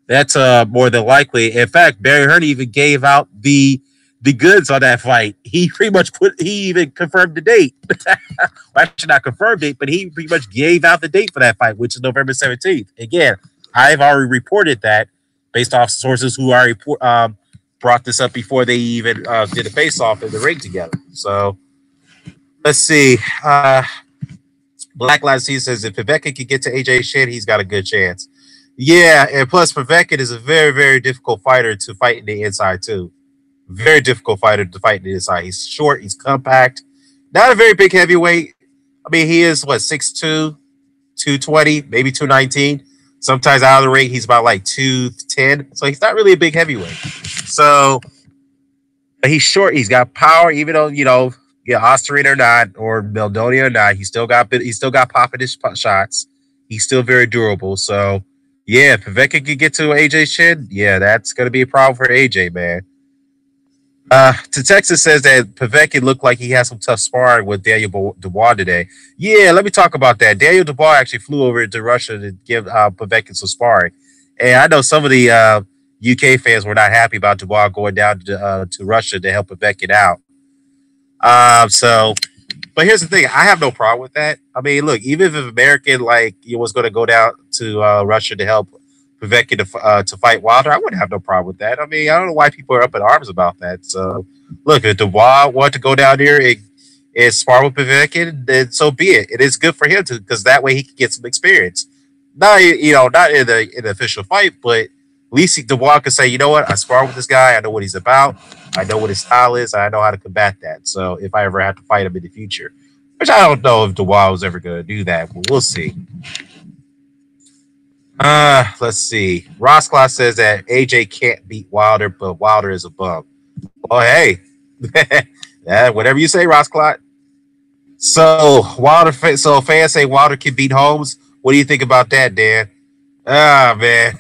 that's more than likely. In fact, Barry Hearn even gave out the goods on that fight. He even confirmed the date. Well, actually not confirmed it, but he pretty much gave out the date for that fight, which is November 17th. Again, I've already reported that based off sources who already brought this up before they even did a face-off in the ring together. So let's see. Black Lives says if Povetkin can get to AJ Shin, he's got a good chance. Yeah, and plus Povetkin is a very, very difficult fighter to fight in the inside too. Very difficult fighter to fight in the inside. He's short, he's compact, not a very big heavyweight. I mean, he is 6'2", 220, maybe 219. Sometimes out of the ring, he's about 210. So he's not really a big heavyweight. So but he's short, he's got power, even though, Osterine or not, or Meldonia or not, he's still got pop in his shots. He's still very durable. So yeah, if Povetkin can get to AJ Shin, yeah, that's going to be a problem for AJ, man. To Texas says that Povetkin looked like he had some tough sparring with Daniel Dubois today. Yeah, let me talk about that. Daniel Dubois actually flew over to Russia to give Povetkin some sparring. And I know some of the UK fans were not happy about Dubois going down to Russia to help Povetkin out. But here's the thing. I have no problem with that. I mean, look, even if an American was going to go down to Russia to help Povetkin to fight Wilder, I wouldn't have no problem with that. I mean, I don't know why people are up in arms about that. So, look, if Dubois wanted to go down there and and spar with Povetkin, then so be it. It is good for him to because that way he can get some experience. Not not in the official fight, but at least Dubois can say, you know what, I spar with this guy. I know what he's about. I know what his style is. And I know how to combat that. So if I ever have to fight him in the future, which I don't know if Dubois was ever going to do that, but we'll see. Let's see. Ross says that AJ can't beat Wilder, but Wilder is a bum. Oh, hey, yeah, whatever you say, Ross. So so fans say Wilder can beat Holmes. What do you think about that, Dan? Ah, man.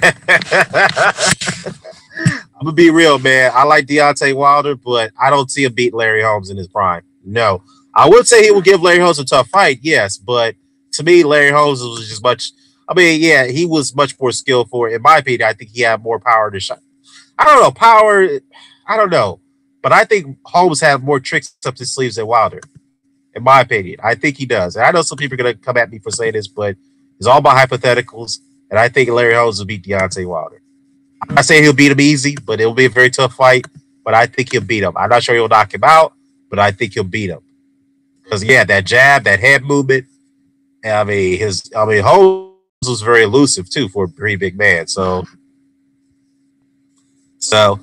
I'm gonna be real, man. I like Deontay Wilder, but I don't see him beat Larry Holmes in his prime. No, I would say he would give Larry Holmes a tough fight, yes, but to me, Larry Holmes was just much. I mean, yeah, he was much more skillful. In my opinion, I think he had more power to shot. I don't know power. I don't know, but I think Holmes had more tricks up his sleeves than Wilder. In my opinion, I think he does. And I know some people are gonna come at me for saying this, but it's all about hypotheticals. And I think Larry Holmes will beat Deontay Wilder. I'm not saying he'll beat him easy, but it'll be a very tough fight. But I think he'll beat him. I'm not sure he'll knock him out, but I think he'll beat him. Because yeah, that jab, that head movement. Holmes was very elusive too for a pretty big man. So so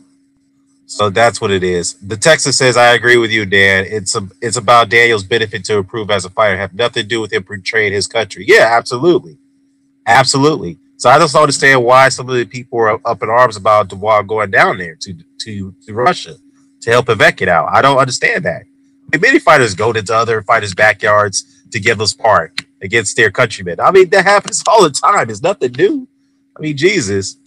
that's what it is. The Texas says, I agree with you, Dan. It's about Daniel's benefit to improve as a fighter. Have nothing to do with him portraying his country. Yeah, absolutely. Absolutely. So I just don't understand why some of the people are up in arms about Dubois going down there to Russia to help Povetkin out. I don't understand that. I mean, many fighters go into other fighters' backyards to give us part against their countrymen. I mean, that happens all the time. It's nothing new. I mean, Jesus.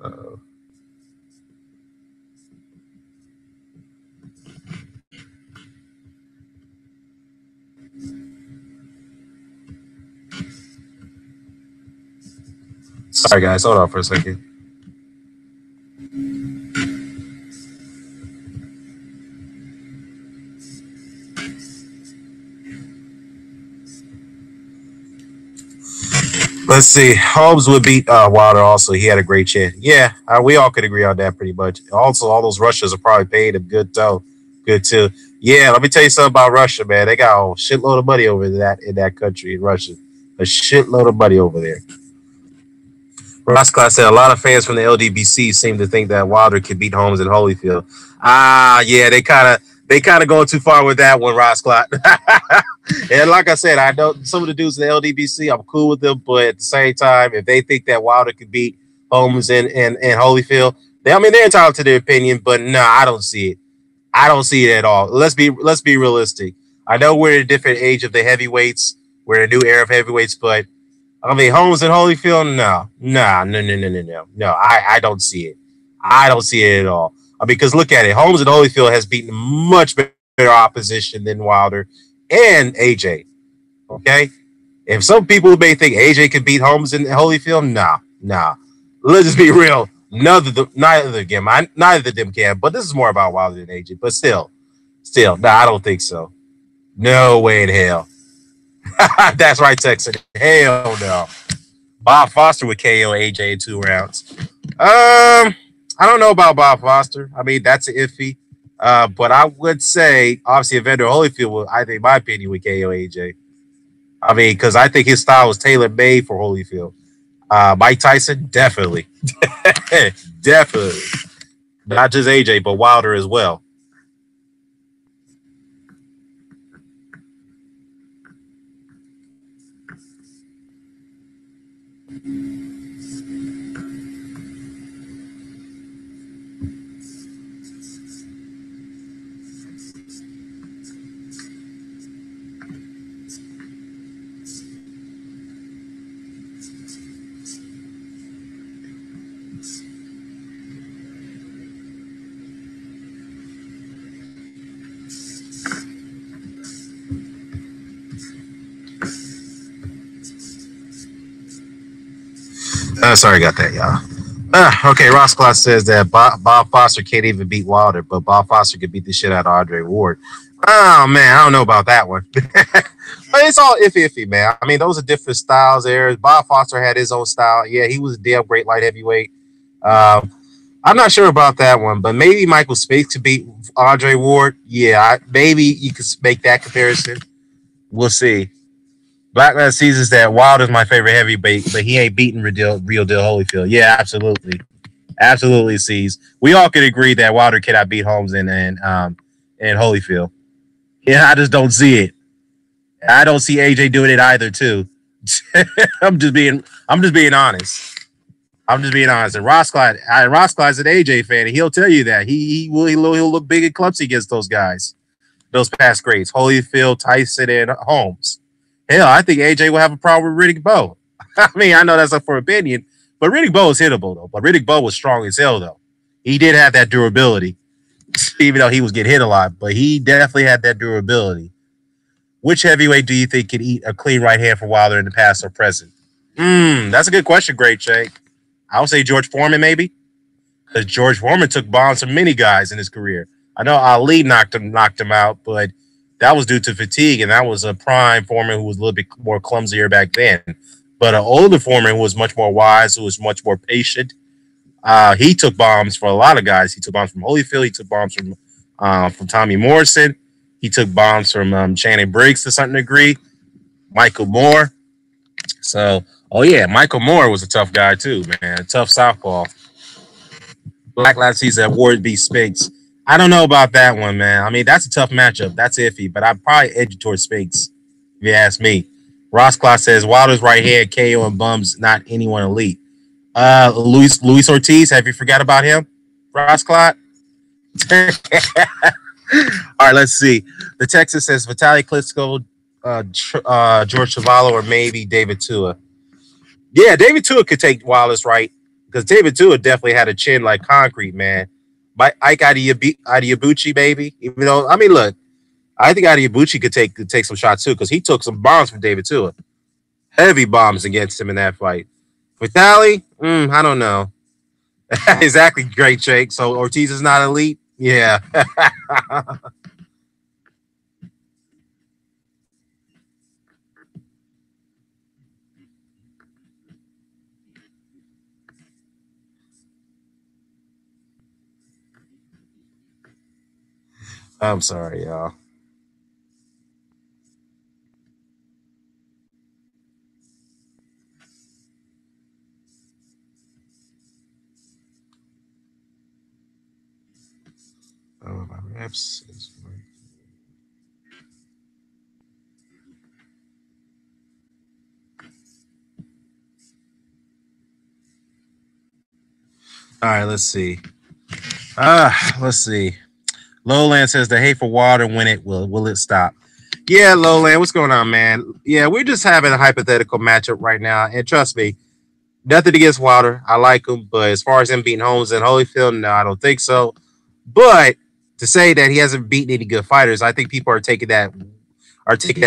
Uh, Sorry, guys. Hold on for a second. Let's see. Holmes would beat Wilder also. He had a great chance. Yeah, we all could agree on that pretty much. Also, all those Russians are probably paid him good though. Good too. Yeah, let me tell you something about Russia, man. They got a shitload of money over that in that country in Russia. A shitload of money over there. Ross Class said a lot of fans from the LDBC seem to think that Wilder could beat Holmes in Holyfield. Yeah, they kind of going too far with that one, Ross Class. And like I said, I know some of the dudes in the LDBC, I'm cool with them, but at the same time, if they think that Wilder could beat Holmes in Holyfield, they're entitled to their opinion, but no, I don't see it. I don't see it at all. Let's be realistic. I know we're in a different age of the heavyweights. We're in a new era of heavyweights, but I mean Holmes and Holyfield, no, no. I don't see it. I don't see it at all. I mean, because look at it, Holmes and Holyfield has beaten much better opposition than Wilder and AJ. Okay, if some people may think AJ could beat Holmes and Holyfield, nah. Let's just be real. Neither of them can. But this is more about Wilder than AJ. But still, nah, I don't think so. No way in hell. That's right, Texan. Hell no. Bob Foster would KO AJ in 2 rounds. I don't know about Bob Foster. I mean, that's an iffy. But I would say, obviously, Evander Holyfield will, I think, in my opinion, would KO AJ. I mean, because I think his style was tailor made for Holyfield. Mike Tyson, definitely. Definitely. Not just AJ, but Wilder as well. Sorry, got that, y'all. Okay, Ross Clark says that Bob Foster can't even beat Wilder, but Bob Foster could beat the shit out of Andre Ward. Oh man, I don't know about that one. But it's all iffy, man. I mean, those are different styles there. Bob Foster had his own style. Yeah, he was a damn great light heavyweight. Um, I'm not sure about that one, but maybe Michael Spinks could beat Andre Ward. Yeah, maybe you could make that comparison. We'll see. Blackman sees that Wilder's my favorite heavyweight, but he ain't beating Real Deal Holyfield. Yeah, absolutely. Absolutely sees. We all could agree that Wilder cannot beat Holmes and Holyfield. Yeah, I just don't see it. I don't see AJ doing it either, too. I'm just being honest. I'm just being honest. And Ross Clyde's an AJ fan, and he'll tell you that he'll look big and clumsy against those guys, those past greats, Holyfield, Tyson, and Holmes. Hell, I think AJ will have a problem with Riddick Bowe. I mean, I know that's up for opinion, but Riddick Bowe is hittable though. But Riddick Bowe was strong as hell though. He did have that durability, even though he was getting hit a lot. But he definitely had that durability. Which heavyweight do you think could eat a clean right hand for Wilder in the past or present? That's a good question, Great Jake. I would say George Foreman, maybe, because George Foreman took bombs from many guys in his career. I know Ali knocked him out, but that was due to fatigue, and that was a prime Foreman who was a little bit more clumsier back then. But an older Foreman who was much more wise, who was much more patient. He took bombs for a lot of guys. He took bombs from Holyfield. He took bombs from Tommy Morrison. He took bombs from Shannon Briggs to some degree. Michael Moore. So, oh yeah, Michael Moore was a tough guy too, man. A tough southpaw. Black Lab season at Ward v. Spinks. I don't know about that one, man. I mean, that's a tough matchup. That's iffy, but I'd probably edge towards Spinks, if you ask me. Ross Clark says Wilder's right hand KO and bums, not anyone elite. Luis Ortiz, have you forgot about him? Ross Clark? All right, let's see. The Texas says Vitaly Klitschko, George Chuvalo, or maybe David Tua. Yeah, David Tua could take Wilder's right because David Tua definitely had a chin like concrete, man. By Ike Adiabuchi, baby. Even though, I mean, look, I think Adiabuchi could take some shots too because he took some bombs from David Tua. Heavy bombs against him in that fight. Vitaly, I don't know. Exactly, great Jake. So Ortiz is not elite? Yeah. I'm sorry, y'all. Oh, my reps is all right, let's see. Let's see. Lowland says the hate for water when it will it stop? Yeah, Lowland, what's going on, man? Yeah, we're just having a hypothetical matchup right now, and trust me, nothing against Wilder. I like him, but as far as him beating Holmes and Holyfield, no, I don't think so. But to say that he hasn't beaten any good fighters, I think people are taking that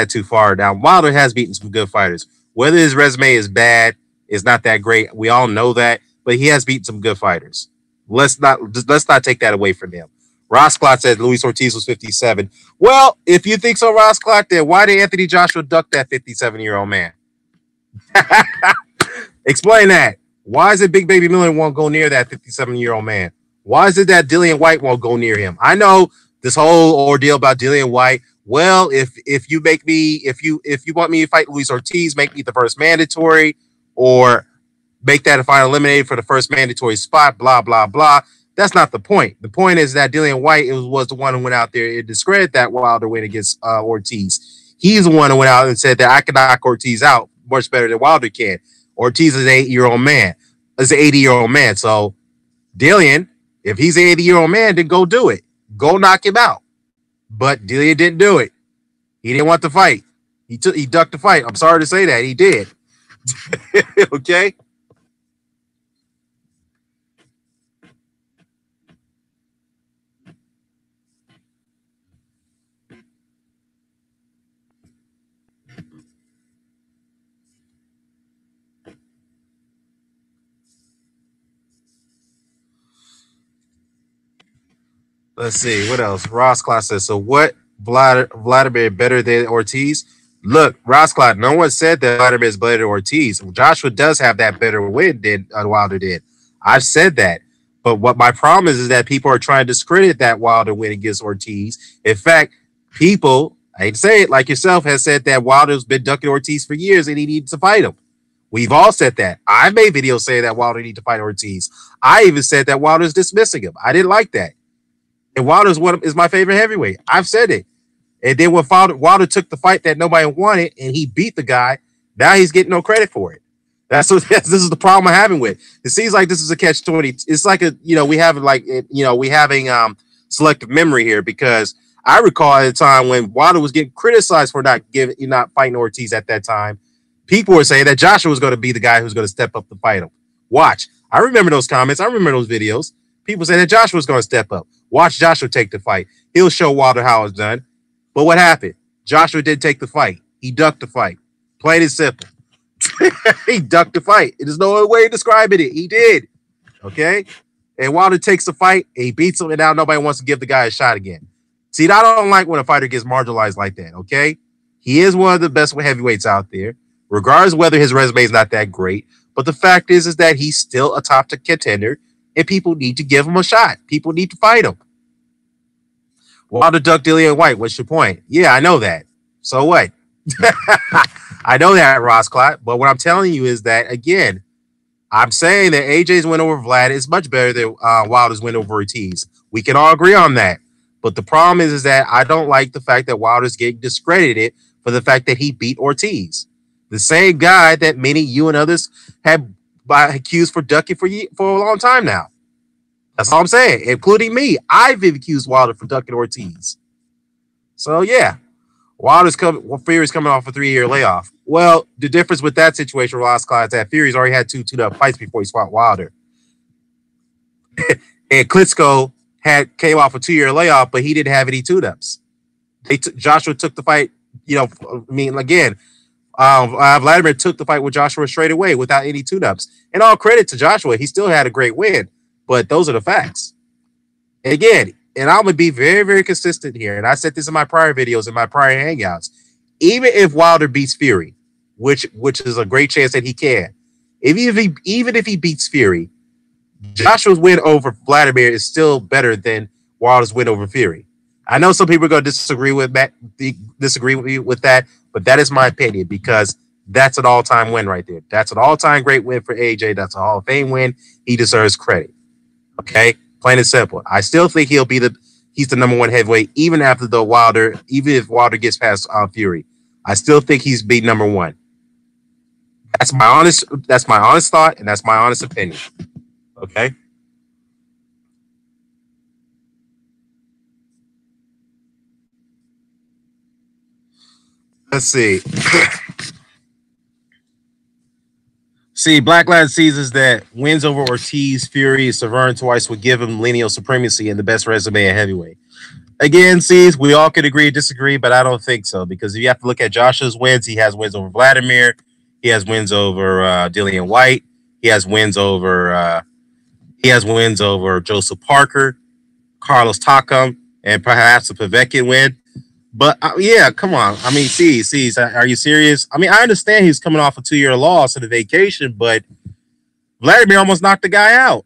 too far. Now, Wilder has beaten some good fighters. Whether his resume is bad, is not that great. We all know that, but he has beaten some good fighters. Let's not take that away from him. Ross Clark said Luis Ortiz was 57. Well, if you think so, Ross Clark, then why did Anthony Joshua duck that 57-year-old man? Explain that. Why is it Big Baby Miller won't go near that 57-year-old man? Why is it that Dillian White won't go near him? I know this whole ordeal about Dillian White. Well, if you want me to fight Luis Ortiz, make me the first mandatory, or make that a final eliminator for the first mandatory spot. Blah blah blah. That's not the point. The point is that Dillian White was the one who went out there and discredited that Wilder win against Ortiz. He's the one who went out and said that I can knock Ortiz out much better than Wilder can. Ortiz is an 8-year-old man. Is an 80-year-old man. So Dillian, if he's an 80-year-old man, then go do it. Go knock him out. But Dillian didn't do it. He didn't want to fight. He ducked the fight. I'm sorry to say that. He did. Okay? Let's see. What else? Ross Clark says, so what Vladimir better than Ortiz? Look, Ross Clark, no one said that Vladimir is better than Ortiz. Joshua does have that better win than Wilder did. I've said that. But what my problem is that people are trying to discredit that Wilder win against Ortiz. In fact, people, I hate to say it, like yourself, has said that Wilder's been ducking Ortiz for years and he needs to fight him. We've all said that. I made videos saying that Wilder needs to fight Ortiz. I even said that Wilder's dismissing him. I didn't like that. And Wilder's is my favorite heavyweight. I've said it. And then when Wilder took the fight that nobody wanted and he beat the guy, now he's getting no credit for it. This is the problem I'm having with it. Seems like this is a catch-20. It's like we have we having selective memory here, because I recall at a time when Wilder was getting criticized for not fighting Ortiz at that time. People were saying that Joshua was going to be the guy who's going to step up to fight him. Watch. I remember those comments. I remember those videos. People saying that Joshua was going to step up. Watch Joshua take the fight. He'll show Wilder how it's done. But what happened? Joshua didn't take the fight. He ducked the fight. Plain and simple. He ducked the fight. There's no other way of describing it. He did. Okay? And Wilder takes the fight, and he beats him, and now nobody wants to give the guy a shot again. See, I don't like when a fighter gets marginalized like that, okay? He is one of the best heavyweights out there, regardless of whether his resume is not that great. But the fact is that he's still a top contender, and people need to give him a shot. People need to fight him. Wilder ducked Dillian White. What's your point? Yeah, I know that. So what? I know that, Ross Clot. But what I'm telling you is that, again, I'm saying that AJ's win over Vlad is much better than Wilder's win over Ortiz. We can all agree on that. But the problem is that I don't like the fact that Wilder's getting discredited for the fact that he beat Ortiz. The same guy that many, you and others, have accused for ducking for a long time now. That's all I'm saying, including me. I've accused Wilder for ducking Ortiz. So, yeah. Fury's coming off a 3-year layoff. Well, the difference with that situation, Ross Clyde, is that Fury's already had 2 2-up fights before he fought Wilder. And Klitschko came off a 2-year layoff, but he didn't have any 2-ups. Joshua took the fight, Vladimir took the fight with Joshua straight away without any 2-ups. And all credit to Joshua, he still had a great win. But those are the facts. And again, and I'm going to be very, very consistent here, and I said this in my prior videos and my prior hangouts, even if Wilder beats Fury, which is a great chance that he can, even if he beats Fury, Joshua's win over Vladimir is still better than Wilder's win over Fury. I know some people are going to disagree with me with that, but that is my opinion, because that's an all-time win right there. That's an all-time great win for AJ. That's a Hall of Fame win. He deserves credit. Okay? Plain and simple. I still think he's the number 1 heavyweight, even if Wilder gets past Fury. I still think he's beat number 1. That's my honest thought, and that's my honest opinion. Okay? Let's see. See, Black Lad sees that wins over Ortiz, Fury, and Severn twice would give him lineal supremacy and the best resume at heavyweight. Again, sees, we all could agree or disagree, but I don't think so, because if you have to look at Joshua's wins, he has wins over Vladimir, he has wins over Dillian White, he has wins over Joseph Parker, Carlos Takam, and perhaps a Povetkin win. But yeah, come on. I mean, are you serious? I mean, I understand he's coming off a 2-year loss and a vacation, but Vladimir almost knocked the guy out.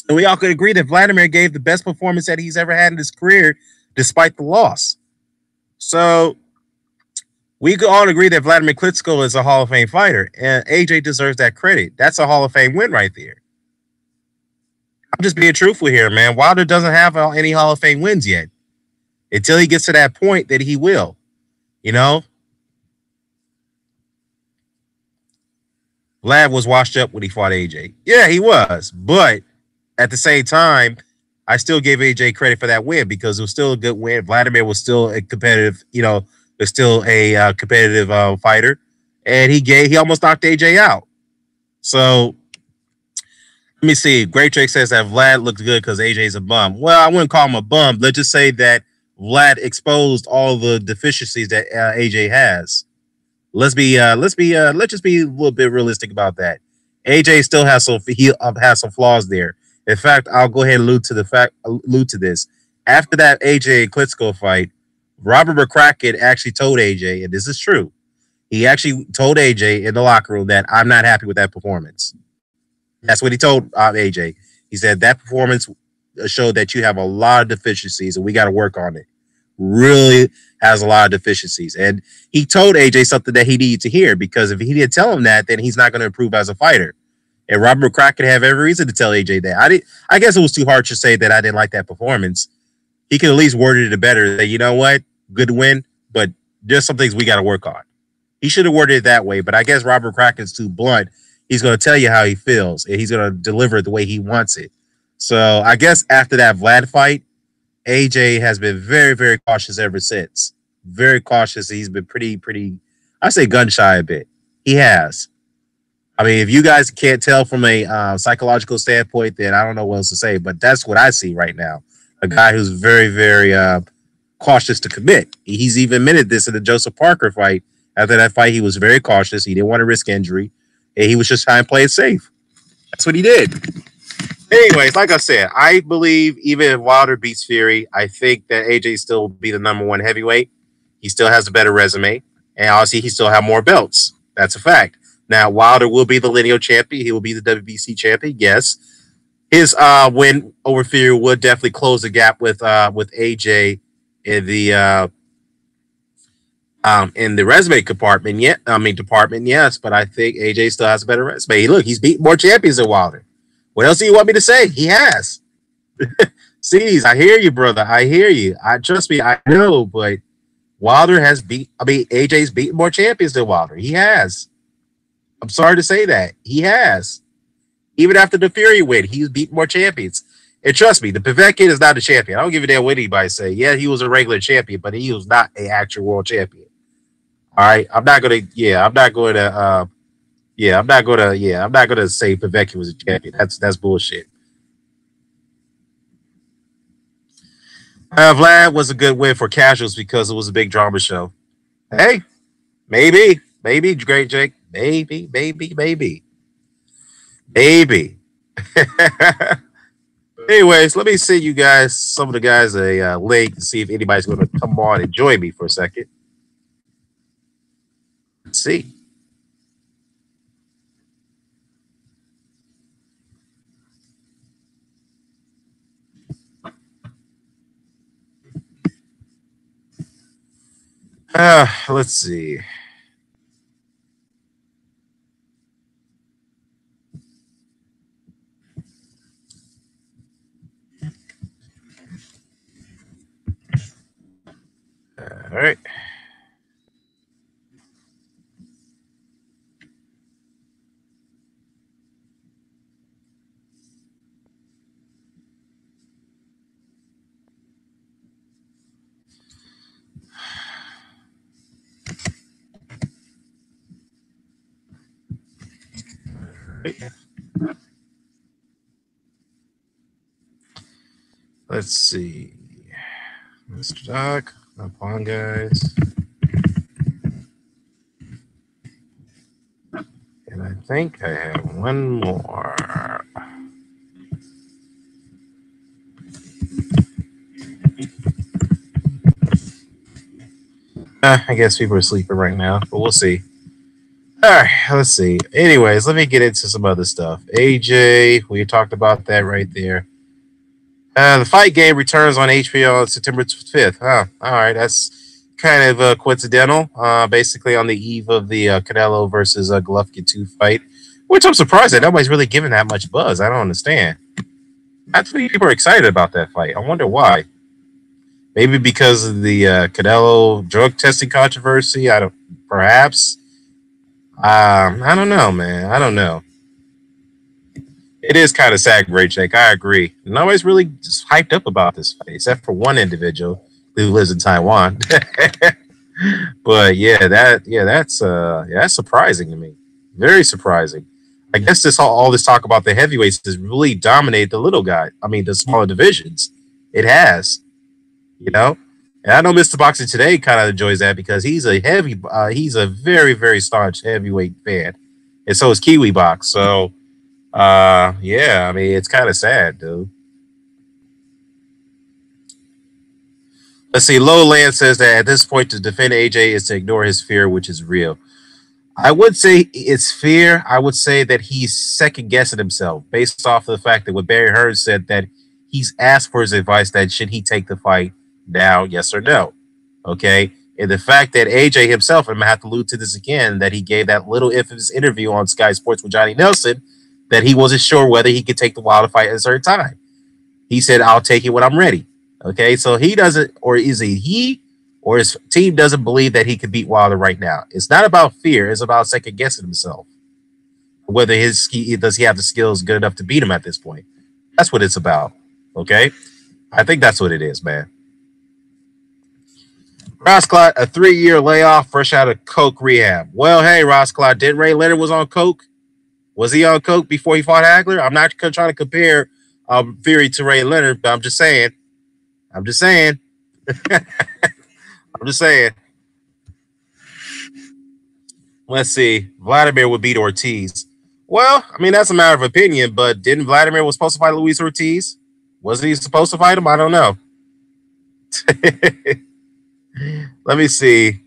And we all could agree that Vladimir gave the best performance that he's ever had in his career, despite the loss. So we could all agree that Vladimir Klitschko is a Hall of Fame fighter, and AJ deserves that credit. That's a Hall of Fame win right there. I'm just being truthful here, man. Wilder doesn't have any Hall of Fame wins yet. Until he gets to that point that he will, Vlad was washed up when he fought AJ. Yeah, he was. But at the same time, I still gave AJ credit for that win, because it was still a good win. Vladimir was still a competitive, was still a competitive fighter. And he almost knocked AJ out. So let me see. Great Drake says that Vlad looks good because AJ's a bum. Well, I wouldn't call him a bum. Let's just say that Vlad exposed all the deficiencies that AJ has. Let's just be a little bit realistic about that. AJ still has some flaws there. In fact, I'll go ahead and allude to this. After that AJ Klitschko fight, Robert McCracken actually told AJ, and this is true, he actually told AJ in the locker room that I'm not happy with that performance. That's what he told AJ. He said that performance showed that you have a lot of deficiencies and we got to work on it. Really has a lot of deficiencies. And he told AJ something that he needed to hear because if he didn't tell him that, then he's not going to improve as a fighter. And Robert Crockett have every reason to tell AJ that. I guess it was too hard to say that I didn't like that performance. He could at least worded it better. That you know what, good win, but there's some things we got to work on. He should have worded it that way, but I guess Robert Cracken's too blunt. He's going to tell you how he feels, and he's going to deliver it the way he wants it. So I guess after that Vlad fight, AJ has been very, very cautious ever since. Very cautious. He's been pretty, I say gun shy a bit. He has. I mean, if you guys can't tell from a psychological standpoint, then I don't know what else to say, but that's what I see right now. A guy who's very, very cautious to commit. He's even admitted this in the Joseph Parker fight. After that fight, he was very cautious. He didn't want to risk injury, and he was just trying to play it safe. That's what he did. Anyways, like I said, I believe even if Wilder beats Fury, I think that AJ still will be the number one heavyweight. He still has a better resume, and obviously he still have more belts. That's a fact. Now, Wilder will be the lineal champion. He will be the WBC champion, yes. His win over Fury would definitely close the gap with AJ in the resume compartment. Department, yes, but I think AJ still has a better resume. Look, he's beaten more champions than Wilder. What else do you want me to say? He has. C's, I hear you, brother. I hear you. I trust me. I know, but Wilder has AJ's beaten more champions than Wilder. He has. I'm sorry to say that. He has. Even after the Fury win, he's beaten more champions. And trust me, the Povetkin is not a champion. I don't give a damn what anybody say. Yeah, he was a regular champion, but he was not an actual world champion. All right. I'm not gonna say Povetkin was a champion. That's bullshit. Vlad was a good win for casuals because it was a big drama show. Hey, maybe, great Jake. Maybe. Anyways, let me send you guys, some of the guys, a link to see if anybody's going to come on and join me for a second. Let's see. Let's see. All right. Let's see. Mr. Doc, up on, guys. And I think I have one more. I guess people are sleeping right now, but we'll see. All right, let's see. Anyways, let me get into some other stuff. AJ, we talked about that right there. The fight game returns on HBO on September 5th. All right, that's kind of coincidental. Basically on the eve of the Canelo versus Golovkin 2 fight, which I'm surprised that nobody's really giving that much buzz. I don't understand. I think people are excited about that fight. I wonder why. Maybe because of the Canelo drug testing controversy. Perhaps. I don't know, man. I don't know. It is kind of sad, Great Jake. I agree. Nobody's really just hyped up about this fight, except for one individual who lives in Taiwan. But that's surprising to me. Very surprising. I guess all this talk about the heavyweights has really dominated the little guy. I mean, the smaller divisions. It has, you know. And I know Mr. Boxing Today kind of enjoys that because he's he's a very, very staunch heavyweight fan, and so is Kiwi Box. So, yeah, I mean, it's kind of sad, dude. Let's see. Lowland says that at this point, to defend AJ is to ignore his fear, which is real. I would say it's fear. I would say that he's second guessing himself based off of the fact that what Barry Hearn said that he's asked for his advice that should he take the fight now, yes or no. Okay. And the fact that AJ himself, I'm gonna have to allude to this again, that he gave that little infamous interview on Sky Sports with Johnny Nelson that he wasn't sure whether he could take the Wilder fight at a certain time. He said, I'll take it when I'm ready. Okay. So he doesn't, or is he or his team doesn't believe that he could beat Wilder right now. It's not about fear. It's about second guessing himself. Whether does he have the skills good enough to beat him at this point. That's what it's about. Okay? I think that's what it is, man. Ross Clot, a 3-year layoff, fresh out of coke rehab. Well, hey, Ross Clot, didn't Ray Leonard was on coke? Was he on coke before he fought Hagler? I'm not trying to compare Fury to Ray Leonard, but I'm just saying. I'm just saying. I'm just saying. Let's see. Vladimir would beat Ortiz. Well, I mean, that's a matter of opinion, but didn't Vladimir was supposed to fight Luis Ortiz? Wasn't he supposed to fight him? I don't know. Let me see.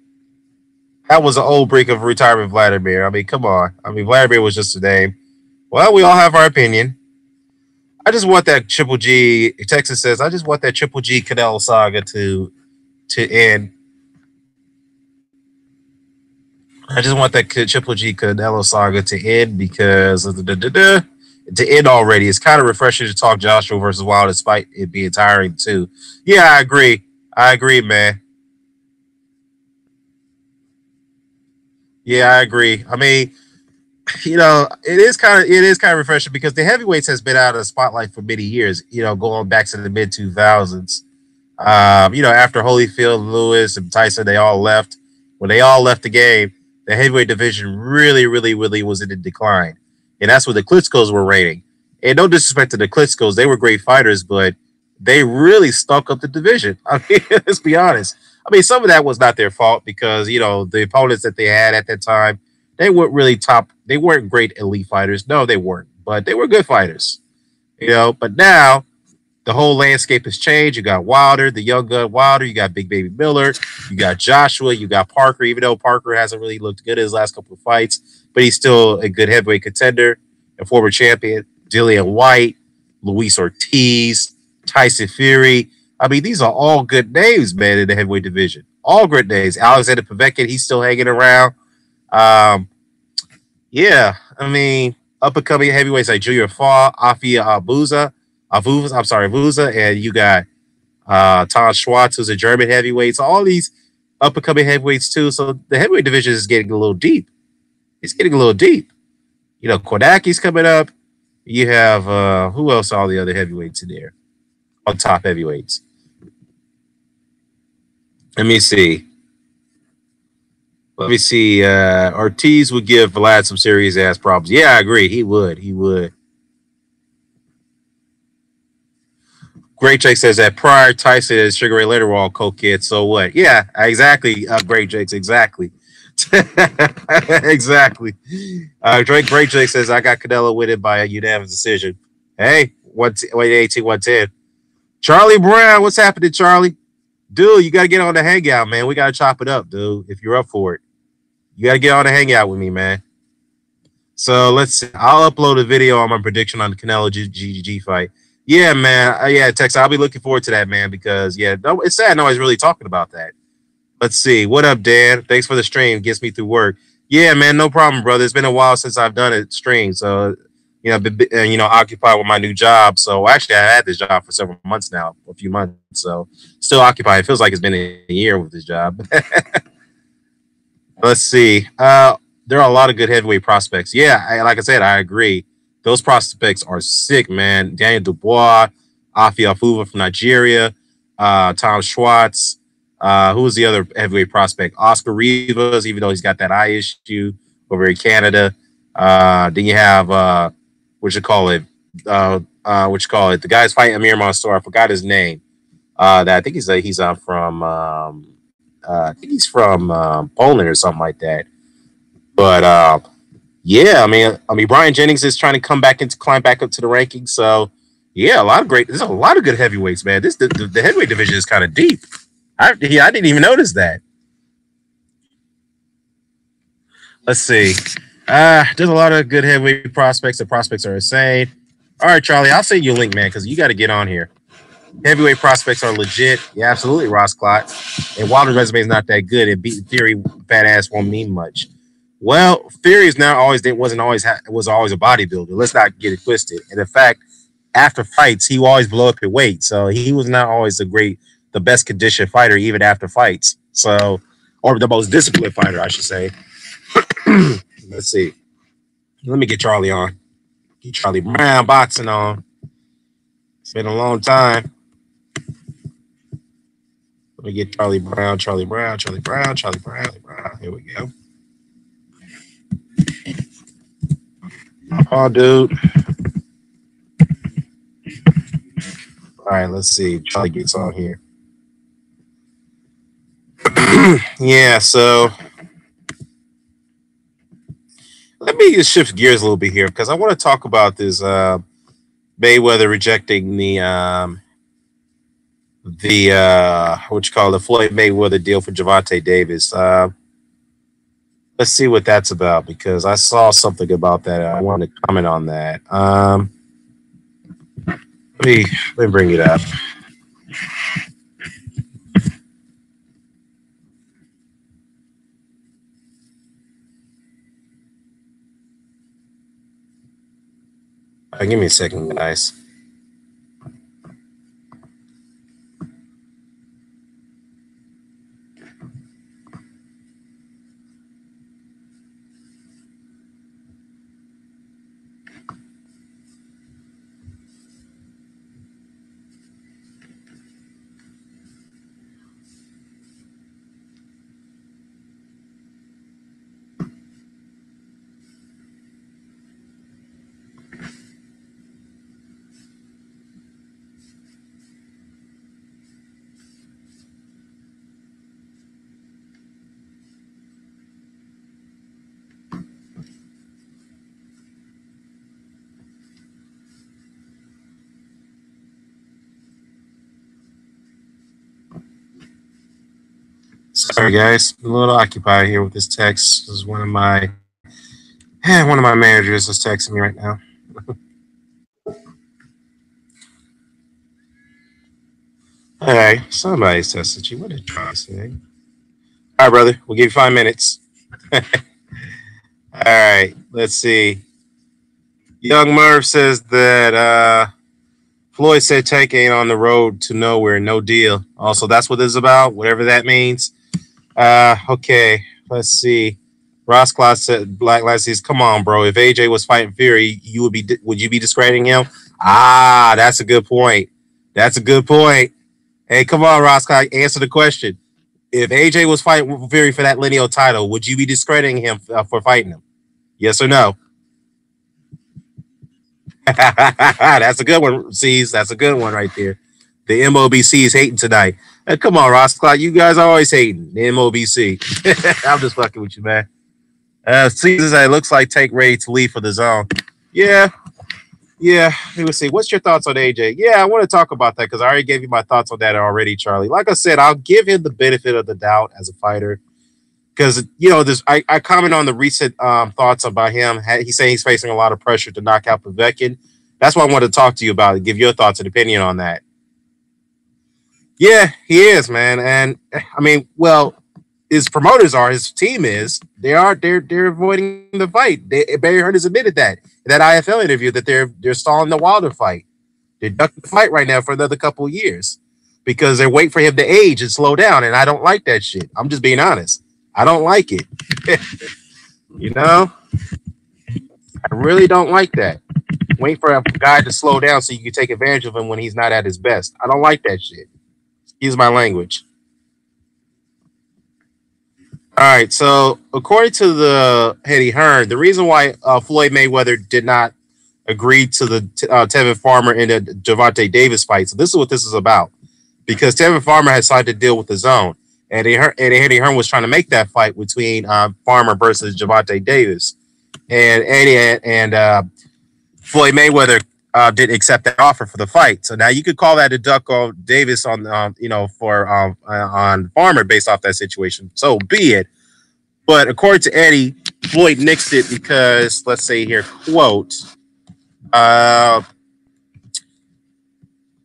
That was an old break of retirement, Vladimir. I mean, come on. I mean, Vladimir was just a name. Well, we all have our opinion. I just want that Triple G. Texas says, I just want that Triple G Canelo saga to end. I just want that Triple G Canelo saga to end because to end already. It's kind of refreshing to talk Joshua versus Wilder, despite it being tiring too. Yeah, I agree. I agree, man. Yeah, I agree. I mean, it is kind of refreshing because the heavyweights has been out of the spotlight for many years. Going back to the mid 2000s. After Holyfield, Lewis, and Tyson, they all left. When they all left the game, the heavyweight division really, really, really was in a decline. And that's what the Klitschko's were reigning. And no disrespect to the Klitschko's, they were great fighters, but they really stunk up the division. I mean, let's be honest. I mean, some of that was not their fault because, the opponents that they had at that time, they weren't really top. They weren't great elite fighters. No, they weren't. But they were good fighters. But now the whole landscape has changed. You got Wilder, the young gun Wilder. You got Big Baby Miller. You got Joshua. You got Parker, even though Parker hasn't really looked good in his last couple of fights, but he's still a good heavyweight contender and former champion. Dillian White, Luis Ortiz, Tyson Fury. I mean, these are all good names, man, in the heavyweight division. All good names. Alexander Povetkin, he's still hanging around. Yeah, I mean, up-and-coming heavyweights like Junior Fall, Afia Abuza, and you got Tom Schwartz, who's a German heavyweight. So all these up-and-coming heavyweights, too. So the heavyweight division is getting a little deep. It's getting a little deep. Kordaki's coming up. You have, who else are all the other heavyweights in there? All top heavyweights. Let me see. Ortiz would give Vlad some serious ass problems. Yeah, I agree. He would. Great Jake says that prior Tyson and Sugar Ray Leonard were all coke kids. So what? Yeah, exactly. Great Jakes, exactly. Exactly. Great Jake says I got Canelo winning by a unanimous decision. Hey, 118, 110. Charlie Brown, what's happening, Charlie? Dude, you got to get on the hangout, man. We got to chop it up, dude, if you're up for it. You got to get on the hangout with me, man. So let's see. I'll upload a video on my prediction on the Canelo GGG fight. Yeah, man. Yeah, Tex, I'll be looking forward to that, man, because, it's sad nobody's really talking about that. Let's see. What up, Dan? Thanks for the stream. Gets me through work. Yeah, man, no problem, brother. It's been a while since I've done a stream. So, I've been, occupied with my new job. So, actually, I had this job for several months now, a few months. So, still occupied. It feels like it's been a year with this job. Let's see. There are a lot of good heavyweight prospects. Yeah, like I said, I agree. Those prospects are sick, man. Daniel Dubois, Afi Afuva from Nigeria, Tom Schwartz. Who was the other heavyweight prospect? Oscar Rivas, even though he's got that eye issue over in Canada. Then you have the guy's fighting Amir Mansour. I forgot his name. I think he's from Poland or something like that. But yeah, I mean, Brian Jennings is trying to climb back up to the rankings. So yeah, there's a lot of good heavyweights, man. The heavyweight division is kind of deep. I didn't even notice that. Let's see. There's a lot of good heavyweight prospects. The prospects are insane. All right, Charlie, I'll send you a link, man, because you got to get on here. Heavyweight prospects are legit. Yeah, absolutely, Ross Klotz. And Wilder's resume is not that good. And beating Theory, fat ass won't mean much. Well, Theory is now always was always a bodybuilder. Let's not get it twisted. And in fact, after fights, he will always blow up in weight. So he was not always the best conditioned fighter, even after fights. So, or the most disciplined fighter, I should say. Let's see. Let me get Charlie on. Get Charlie Brown boxing on. It's been a long time. Let me get Charlie Brown. Here we go. Oh, dude. All right, let's see. Charlie gets on here. Yeah, so let me just shift gears a little bit here because I want to talk about this Mayweather rejecting the Floyd Mayweather deal for Gervonta Davis. Let's see what that's about because I saw something about that. I want to comment on that. Let me bring it up. Give me a second, guys. Sorry, guys. I'm a little occupied here with this text. This is one of my managers is texting me right now. Hey, somebody's texted you. What did Charlie say? All right, brother. We'll give you 5 minutes. All right. Let's see. Young Merv says that Floyd said Tank ain't on the road to nowhere. No deal. Also, that's what this is about, whatever that means. Okay. Let's see. Ross Klotz said, Black Lives says, come on, bro. If AJ was fighting Fury, would you be discrediting him? Ah, that's a good point. That's a good point. Hey, come on, Ross Klotz. Answer the question. If AJ was fighting Fury for that lineal title, would you be discrediting him for fighting him? Yes or no? That's a good one, C's. That's a good one right there. The MOBC is hating tonight. Come on, Ross Klotz. You guys are always hating. The MOBC. I'm just fucking with you, man. Caesar said it looks like Tank ready to leave for the zone. Yeah. Let me see. What's your thoughts on AJ? Yeah, I want to talk about that because I already gave you my thoughts on that already, Charlie. Like I said, I'll give him the benefit of the doubt as a fighter because I comment on the recent thoughts about him. He's saying he's facing a lot of pressure to knock out Povetkin. That's what I wanted to talk to you about and give your thoughts and opinion on that. Yeah, he is, man, and I mean, well, his team is, they're avoiding the fight. Barry Hearn has admitted that in that IFL interview that they're stalling the Wilder fight. They're ducking the fight right now for another couple of years because they're waiting for him to age and slow down. And I don't like that shit. I'm just being honest. I don't like it. I really don't like that. Wait for a guy to slow down so you can take advantage of him when he's not at his best. I don't like that shit. Excuse my language. All right, so according to the Eddie Hearn, the reason why Floyd Mayweather did not agree to the Tevin Farmer and the Gervonta Davis fight, so this is what this is about, because Tevin Farmer had signed a deal with the Zone, and Eddie Hearn was trying to make that fight between Farmer versus Gervonta Davis, and Eddie and Floyd Mayweather didn't accept that offer for the fight. So now you could call that a duck of Davis on Farmer based off that situation. So be it. But according to Eddie, Floyd nixed it because, let's say here, quote, uh,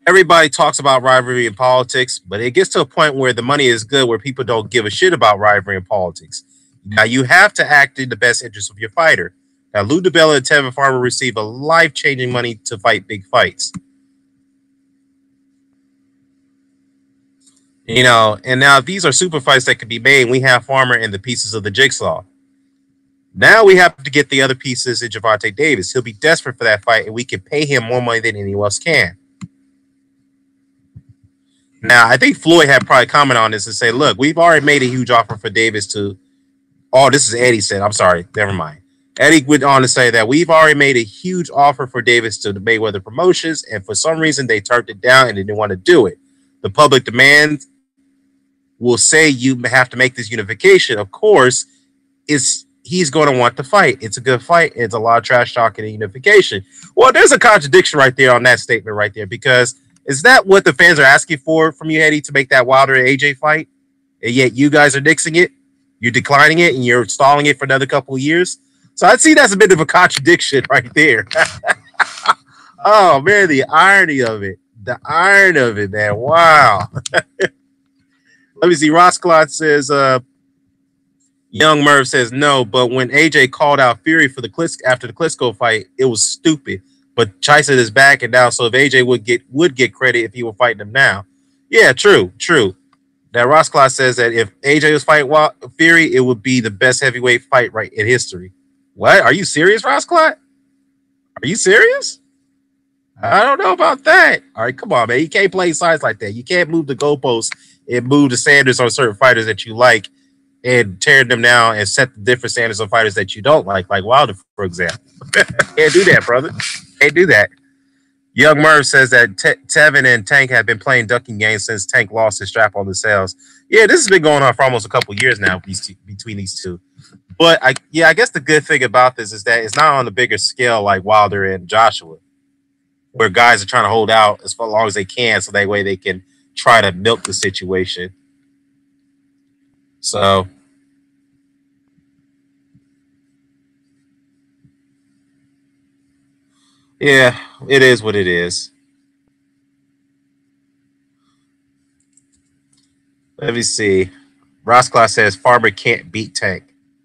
everybody talks about rivalry in politics, but it gets to a point where the money is good where people don't give a shit about rivalry in politics. Now, you have to act in the best interest of your fighter. Now, Lou DiBella and Tevin Farmer receive a life-changing money to fight big fights. You know, and now these are super fights that can be made. We have Farmer and the pieces of the jigsaw. Now we have to get the other pieces in Gervonta Davis. He'll be desperate for that fight, and we can pay him more money than anyone else can. Now, I think Floyd had probably commented on this and say, look, we've already made a huge offer for Davis to. Oh, this is Eddie said. I'm sorry. Never mind. Eddie went on to say that we've already made a huge offer for Davis to the Mayweather Promotions, and for some reason they turned it down and they didn't want to do it. The public demand will say you have to make this unification. Of course, he's going to want to fight. It's a good fight. It's a lot of trash talking and unification. Well, there's a contradiction right there on that statement right there, because is that what the fans are asking for from you, Eddie, to make that Wilder and AJ fight? And yet you guys are nixing it, you're declining it, and you're stalling it for another couple of years. So I'd see that's a bit of a contradiction right there. Oh, man, the irony of it. The irony of it, man. Wow. Let me see. Ross Clot says, Young Merv says no, but when AJ called out Fury for after the Klitschko fight, it was stupid. But Chisa is back and now, so if AJ would get credit if he were fighting him now. Yeah, true. Now Ross Clot says that if AJ was fighting Fury, it would be the best heavyweight fight right in history. What? Are you serious, Ross Clot? Are you serious? I don't know about that. All right, come on, man. You can't play sides like that. You can't move the goalposts and move the standards on certain fighters that you like and tear them down and set the different standards on fighters that you don't like Wilder, for example. Can't do that, brother. Can't do that. Young Merv says that Tevin and Tank have been playing ducking games since Tank lost his strap on the sales. Yeah, this has been going on for almost a couple of years now between these two. But I guess the good thing about this is that it's not on a bigger scale like Wilder and Joshua, where guys are trying to hold out as long as they can so that way they can try to milk the situation. So, yeah, it is what it is. Let me see. Rossclaw says Farmer can't beat Tank.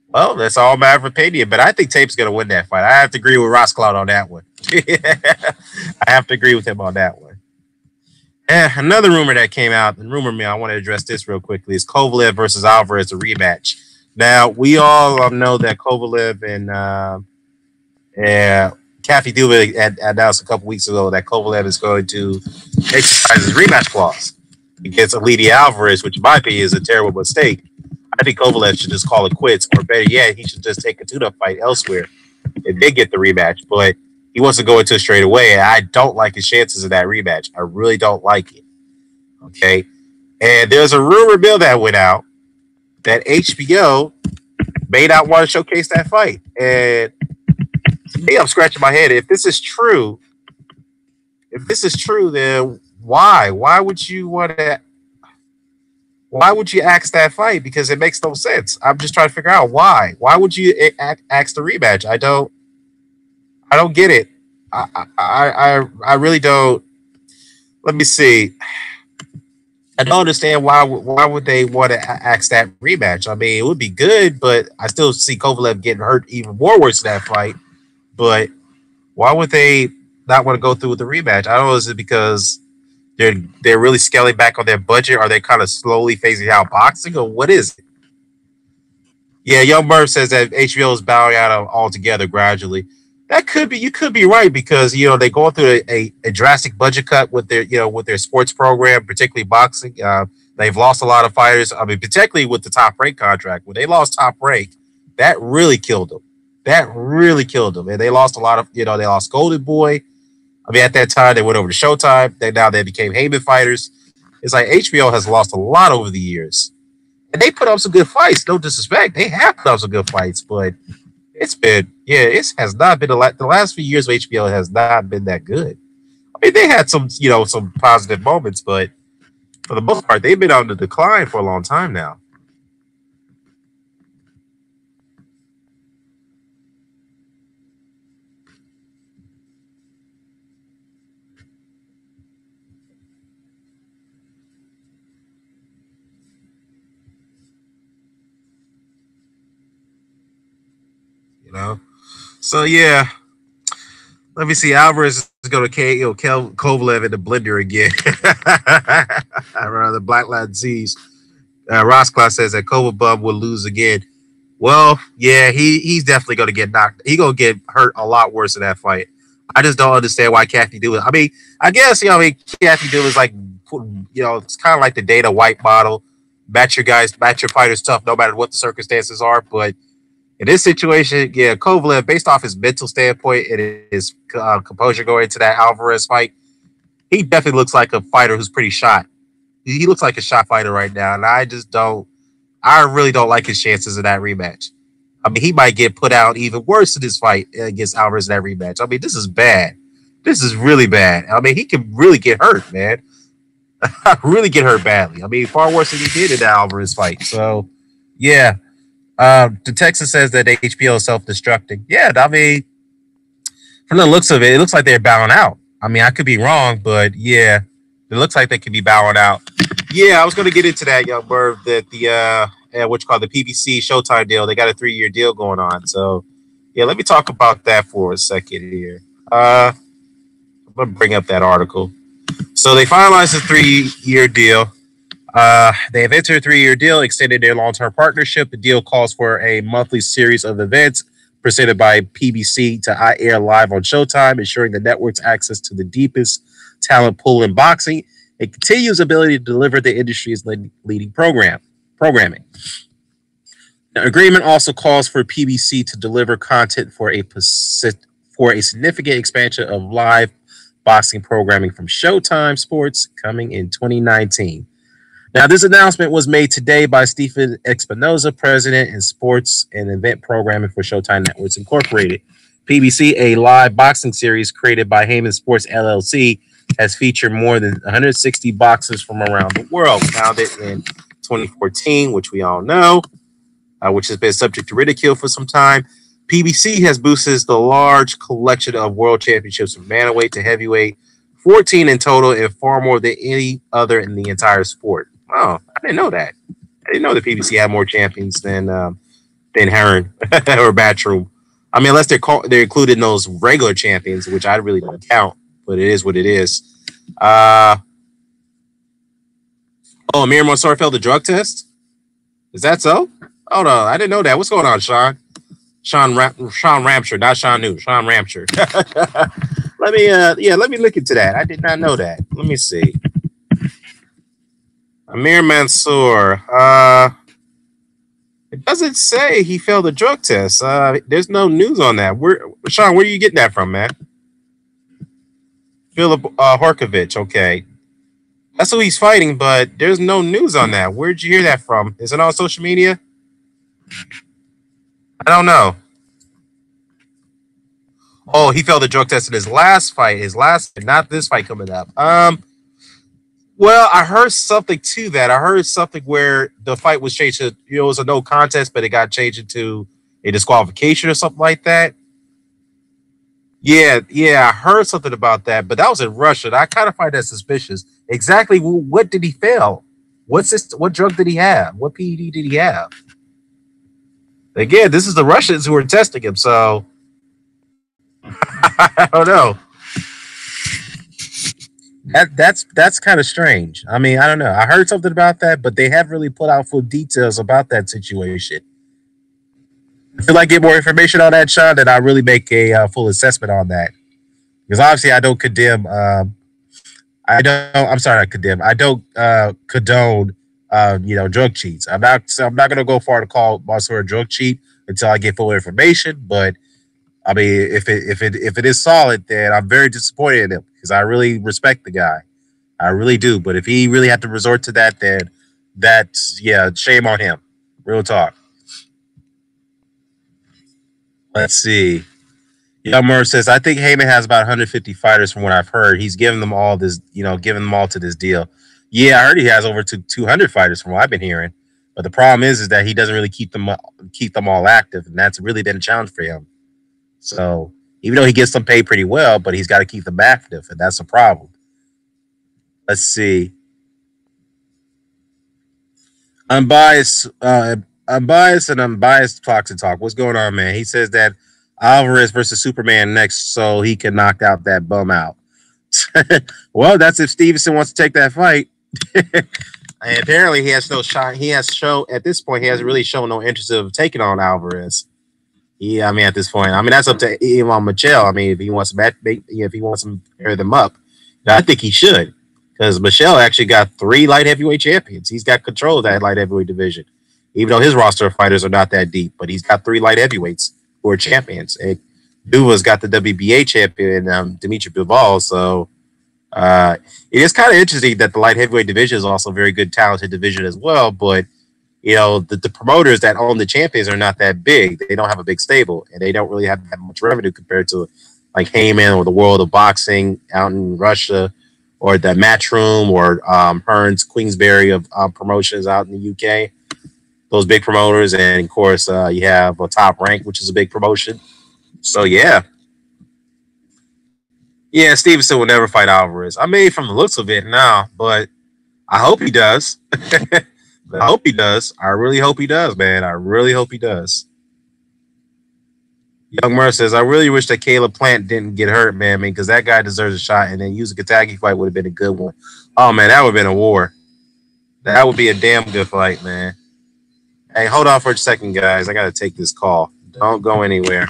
Well, that's all matter of opinion, but I think Tape's going to win that fight. I have to agree with Rossclaw on that one. I have to agree with him on that one. Another rumor that came out, and rumor mill, I want to address this real quickly, is Kovalev versus Alvarez, a rematch. Now, we all know that Kovalev and Kathy Dubé had announced a couple weeks ago that Kovalev is going to exercise his rematch clause against Elite Alvarez, which in my opinion is a terrible mistake. I think Kovalev should just call it quits, or better yet, he should just take a tune-up fight elsewhere and then get the rematch. But he wants to go into it straight away, and I don't like his chances of that rematch. I really don't like it. Okay? And there's a rumor mill that went out that HBO may not want to showcase that fight. And to me, I'm scratching my head. If this is true, then why? Why would you want to? Why would you ask that fight? Because it makes no sense. I'm just trying to figure out why. Why would you ask the rematch? I don't get it. I really don't. Let me see. I don't understand why would they want to ask that rematch. I mean, it would be good, but I still see Kovalev getting hurt even more worse in that fight. But why would they not want to go through with the rematch? I don't know. Is it because they're really scaling back on their budget? Are they kind of slowly phasing out boxing, or what is it? Yeah, Young Murph says that HBO is bowing out altogether gradually. That could be. You could be right, because they're going through a drastic budget cut with their sports program, particularly boxing. They've lost a lot of fighters. I mean, particularly with the Top Rank contract. When they lost Top Rank, that really killed them. And they lost a lot of. They lost Golden Boy. I mean, at that time, they went over to Showtime. Now they became Heyman fighters. It's like HBO has lost a lot over the years. And they put up some good fights. No disrespect. They have put up some good fights, but it has not been the last few years of HBO has not been that good. I mean, they had some positive moments, but for the most part, they've been on the decline for a long time now. You know. So yeah, let me see. Alvarez is going to KO Kovalev in the blender again. I rather Black Lad Z's. Rosclaw says that Kovalev will lose again. Well, yeah, he's definitely going to get knocked. He's going to get hurt a lot worse in that fight. I just don't understand why Kathy do it. I mean, I guess Kathy do is like, it's kind of like the Dana White model. Match your fighters tough, no matter what the circumstances are. But in this situation, yeah, Kovalev, based off his mental standpoint and his composure going into that Alvarez fight, he definitely looks like a fighter who's pretty shot. He looks like a shot fighter right now, and I really don't like his chances in that rematch. I mean, he might get put out even worse in this fight against Alvarez in that rematch. I mean, this is bad. This is really bad. I mean, he can really get hurt, man. Really get hurt badly. I mean, far worse than he did in the Alvarez fight. So, yeah. The Texas says that HBO is self-destructing. Yeah, I mean, from the looks of it, it looks like they're bowing out. I mean, I could be wrong, but yeah, it looks like they could be bowing out. Yeah, I was going to get into that, young bird, that what you call the PBC Showtime deal. They got a 3-year deal going on. So, yeah, let me talk about that for a second here. I'm going to bring up that article. So they finalized a 3-year deal. They have entered a 3-year deal, extended their long-term partnership. The deal calls for a monthly series of events presented by PBC to air live on Showtime, ensuring the network's access to the deepest talent pool in boxing. It continues ability to deliver the industry's leading programming. The agreement also calls for PBC to deliver content for a significant expansion of live boxing programming from Showtime Sports coming in 2019. Now, this announcement was made today by Stephen Espinoza, president in sports and event programming for Showtime Networks Incorporated. PBC, a live boxing series created by Heyman Sports LLC, has featured more than 160 boxers from around the world. Founded in 2014, which we all know, which has been subject to ridicule for some time. PBC has boosted the large collection of world championships from bantamweight to heavyweight, 14 in total, and far more than any other in the entire sport. Oh, I didn't know that. I didn't know the PBC had more champions than Hearn or Batroom. I mean, unless they're included in those regular champions, which I really don't count, but it is what it is. Amir Mansour failed the drug test. Is that so? Hold on, I didn't know that. What's going on, Sean? Sean Ramsher, not Sean New. Sean Ramsher. Let me look into that. I did not know that. Let me see. Amir Mansour. It doesn't say he failed the drug test. There's no news on that. Sean, where are you getting that from, man? Philip Horkovich. Okay. That's who he's fighting, but there's no news on that. Where'd you hear that from? Is it on social media? I don't know. Oh, he failed the drug test in his last fight. Not this fight coming up. Well, I heard something to that. I heard something where the fight was changed to, it was a no contest, but it got changed into a disqualification or something like that. Yeah, I heard something about that, but that was in Russia. I kind of find that suspicious. Exactly what did he fail? What drug did he have? What PED did he have? Again, this is the Russians who are testing him, so I don't know. That's kind of strange. I mean, I don't know. I heard something about that, but they haven't really put out full details about that situation. If I get more information on that, Sean, then I really make a full assessment on that. Because obviously, I don't condemn. I don't. I'm sorry, I condemn. I don't condone. Drug cheats. I'm not. So I'm not going to go far to call Mansour a drug cheat until I get full information. But I mean, if it is solid, then I'm very disappointed in him because I really respect the guy. I really do. But if he really had to resort to that, then that's shame on him. Real talk. Let's see. Murr says, I think Heyman has about 150 fighters from what I've heard. He's giving them all this, giving them all to this deal. Yeah, I heard he has over 200 fighters from what I've been hearing. But the problem is that he doesn't really keep them all active, and that's really been a challenge for him. So even though he gets them paid pretty well, but he's got to keep them active, and that's a problem. Let's see. Unbiased unbiased and unbiased Fox and Talk. What's going on, man? He says that Alvarez versus Superman next, so he can knock out that bum out. Well, that's if Stevenson wants to take that fight. And apparently, he has no shot. He has shown at this point. He hasn't really shown no interest of taking on Alvarez. Yeah, I mean, at this point, I mean that's up to Ivan Michel. I mean, if he wants to if he wants to pair them up, I think he should because Michel actually got 3 light heavyweight champions. He's got control of that light heavyweight division, even though his roster of fighters are not that deep. But he's got 3 light heavyweights who are champions. And Duva's got the WBA champion, Dimitri Bivol. So uh, it is kind of interesting that the light heavyweight division is also a very good, talented division as well. But the promoters that own the champions are not that big. They don't have a big stable, and they don't really have that much revenue compared to like Heyman or the World of Boxing out in Russia, or the Matchroom or Hearn's Queensberry of promotions out in the UK. Those big promoters, and of course you have a Top Rank, which is a big promotion. So yeah, Stevenson will never fight Alvarez. I mean, from the looks of it now, but I hope he does. I hope he does. I really hope he does, man. I really hope he does. Young Murr says, I really wish that Caleb Plant didn't get hurt, man. I mean, because that guy deserves a shot, and then use a Kentucky fight would have been a good one. Oh, man, that would have been a war. That would be a damn good fight, man. Hey, hold on for a second, guys. I got to take this call. Don't go anywhere.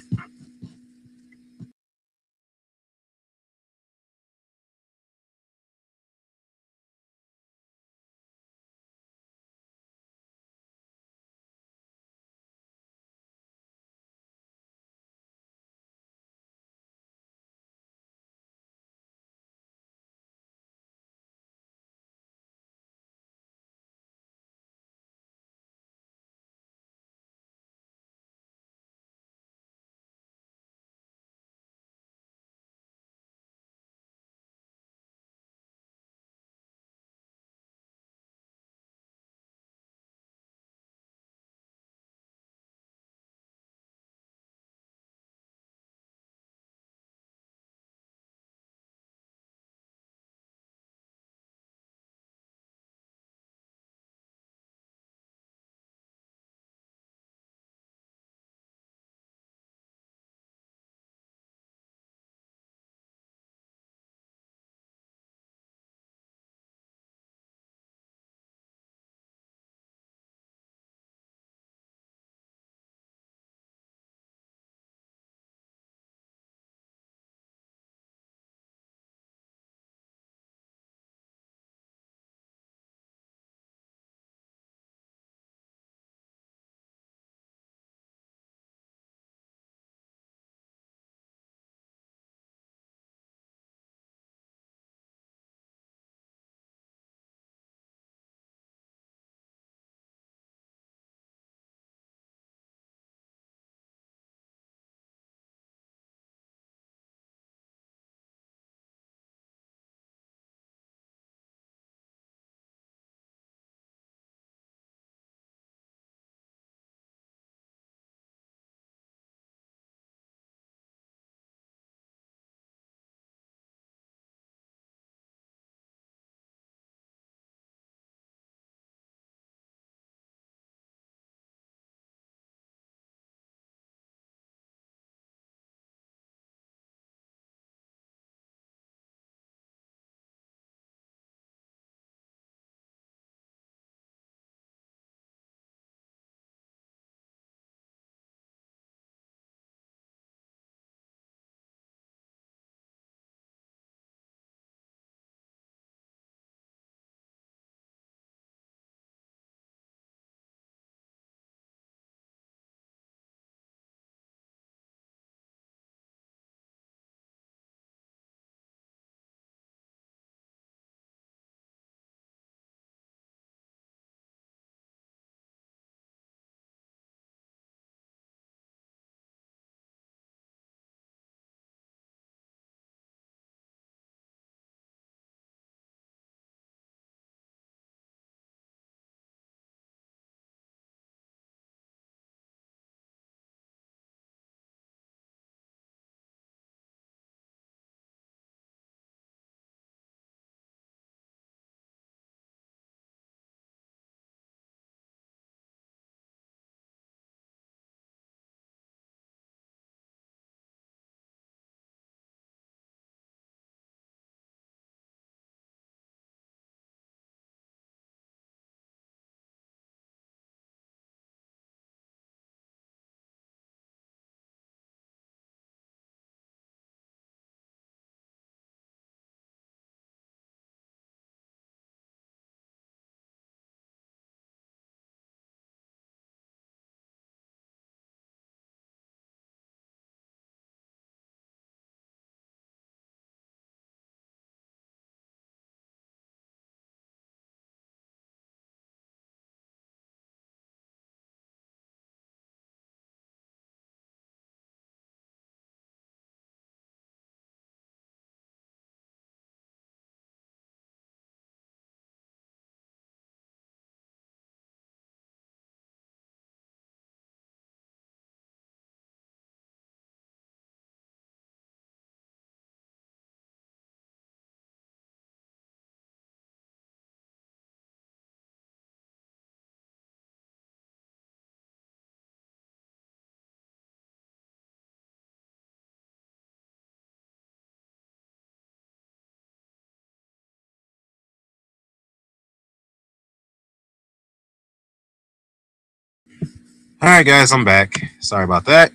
All right, guys, I'm back. Sorry about that.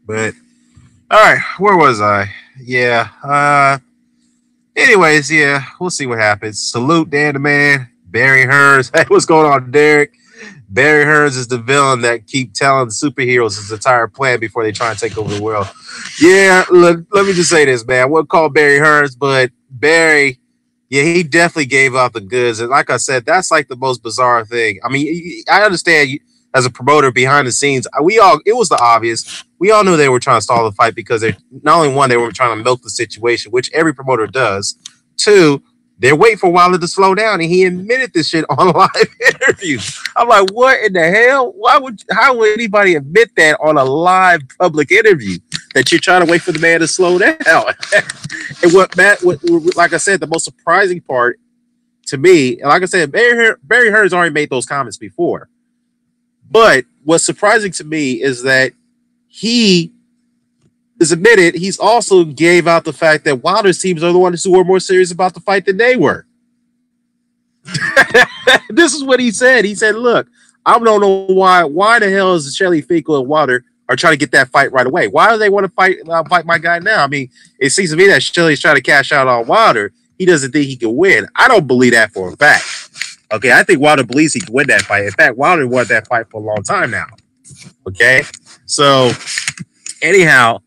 But all right, where was I? Yeah. Anyways, yeah, we'll see what happens. Salute Dan the Man, Barry Hearns. Hey, what's going on, Derek? Barry Hearns is the villain that keep telling superheroes his entire plan before they try and take over the world. Yeah, look, let me just say this, man. I wouldn't call Barry Hearns, but Barry, yeah, he definitely gave out the goods. And like I said, that's like the most bizarre thing. I mean, I understand as a promoter behind the scenes, it was the obvious. We all knew they were trying to stall the fight because they not only one, they were trying to milk the situation, which every promoter does. Two, they're waiting for Wilder to slow down, and he admitted this shit on a live interview. I'm like, what in the hell? How would anybody admit that on a live public interview that you're trying to wait for the man to slow down? And like I said, the most surprising part to me, and like I said, Barry Hearns already made those comments before. But what's surprising to me is that he is admitted he's also gave out the fact that Wilder's teams are the ones who were more serious about the fight than they were. This is what he said. He said, look, I don't know why the hell is Shelly Finkel and Wilder are trying to get that fight right away. Why do they want to fight my guy now? I mean, it seems to me that Shelly's trying to cash out on Wilder. He doesn't think he can win. I don't believe that for a fact. Okay, I think Wilder believes he can win that fight. In fact, Wilder won that fight for a long time now. Okay, so anyhow,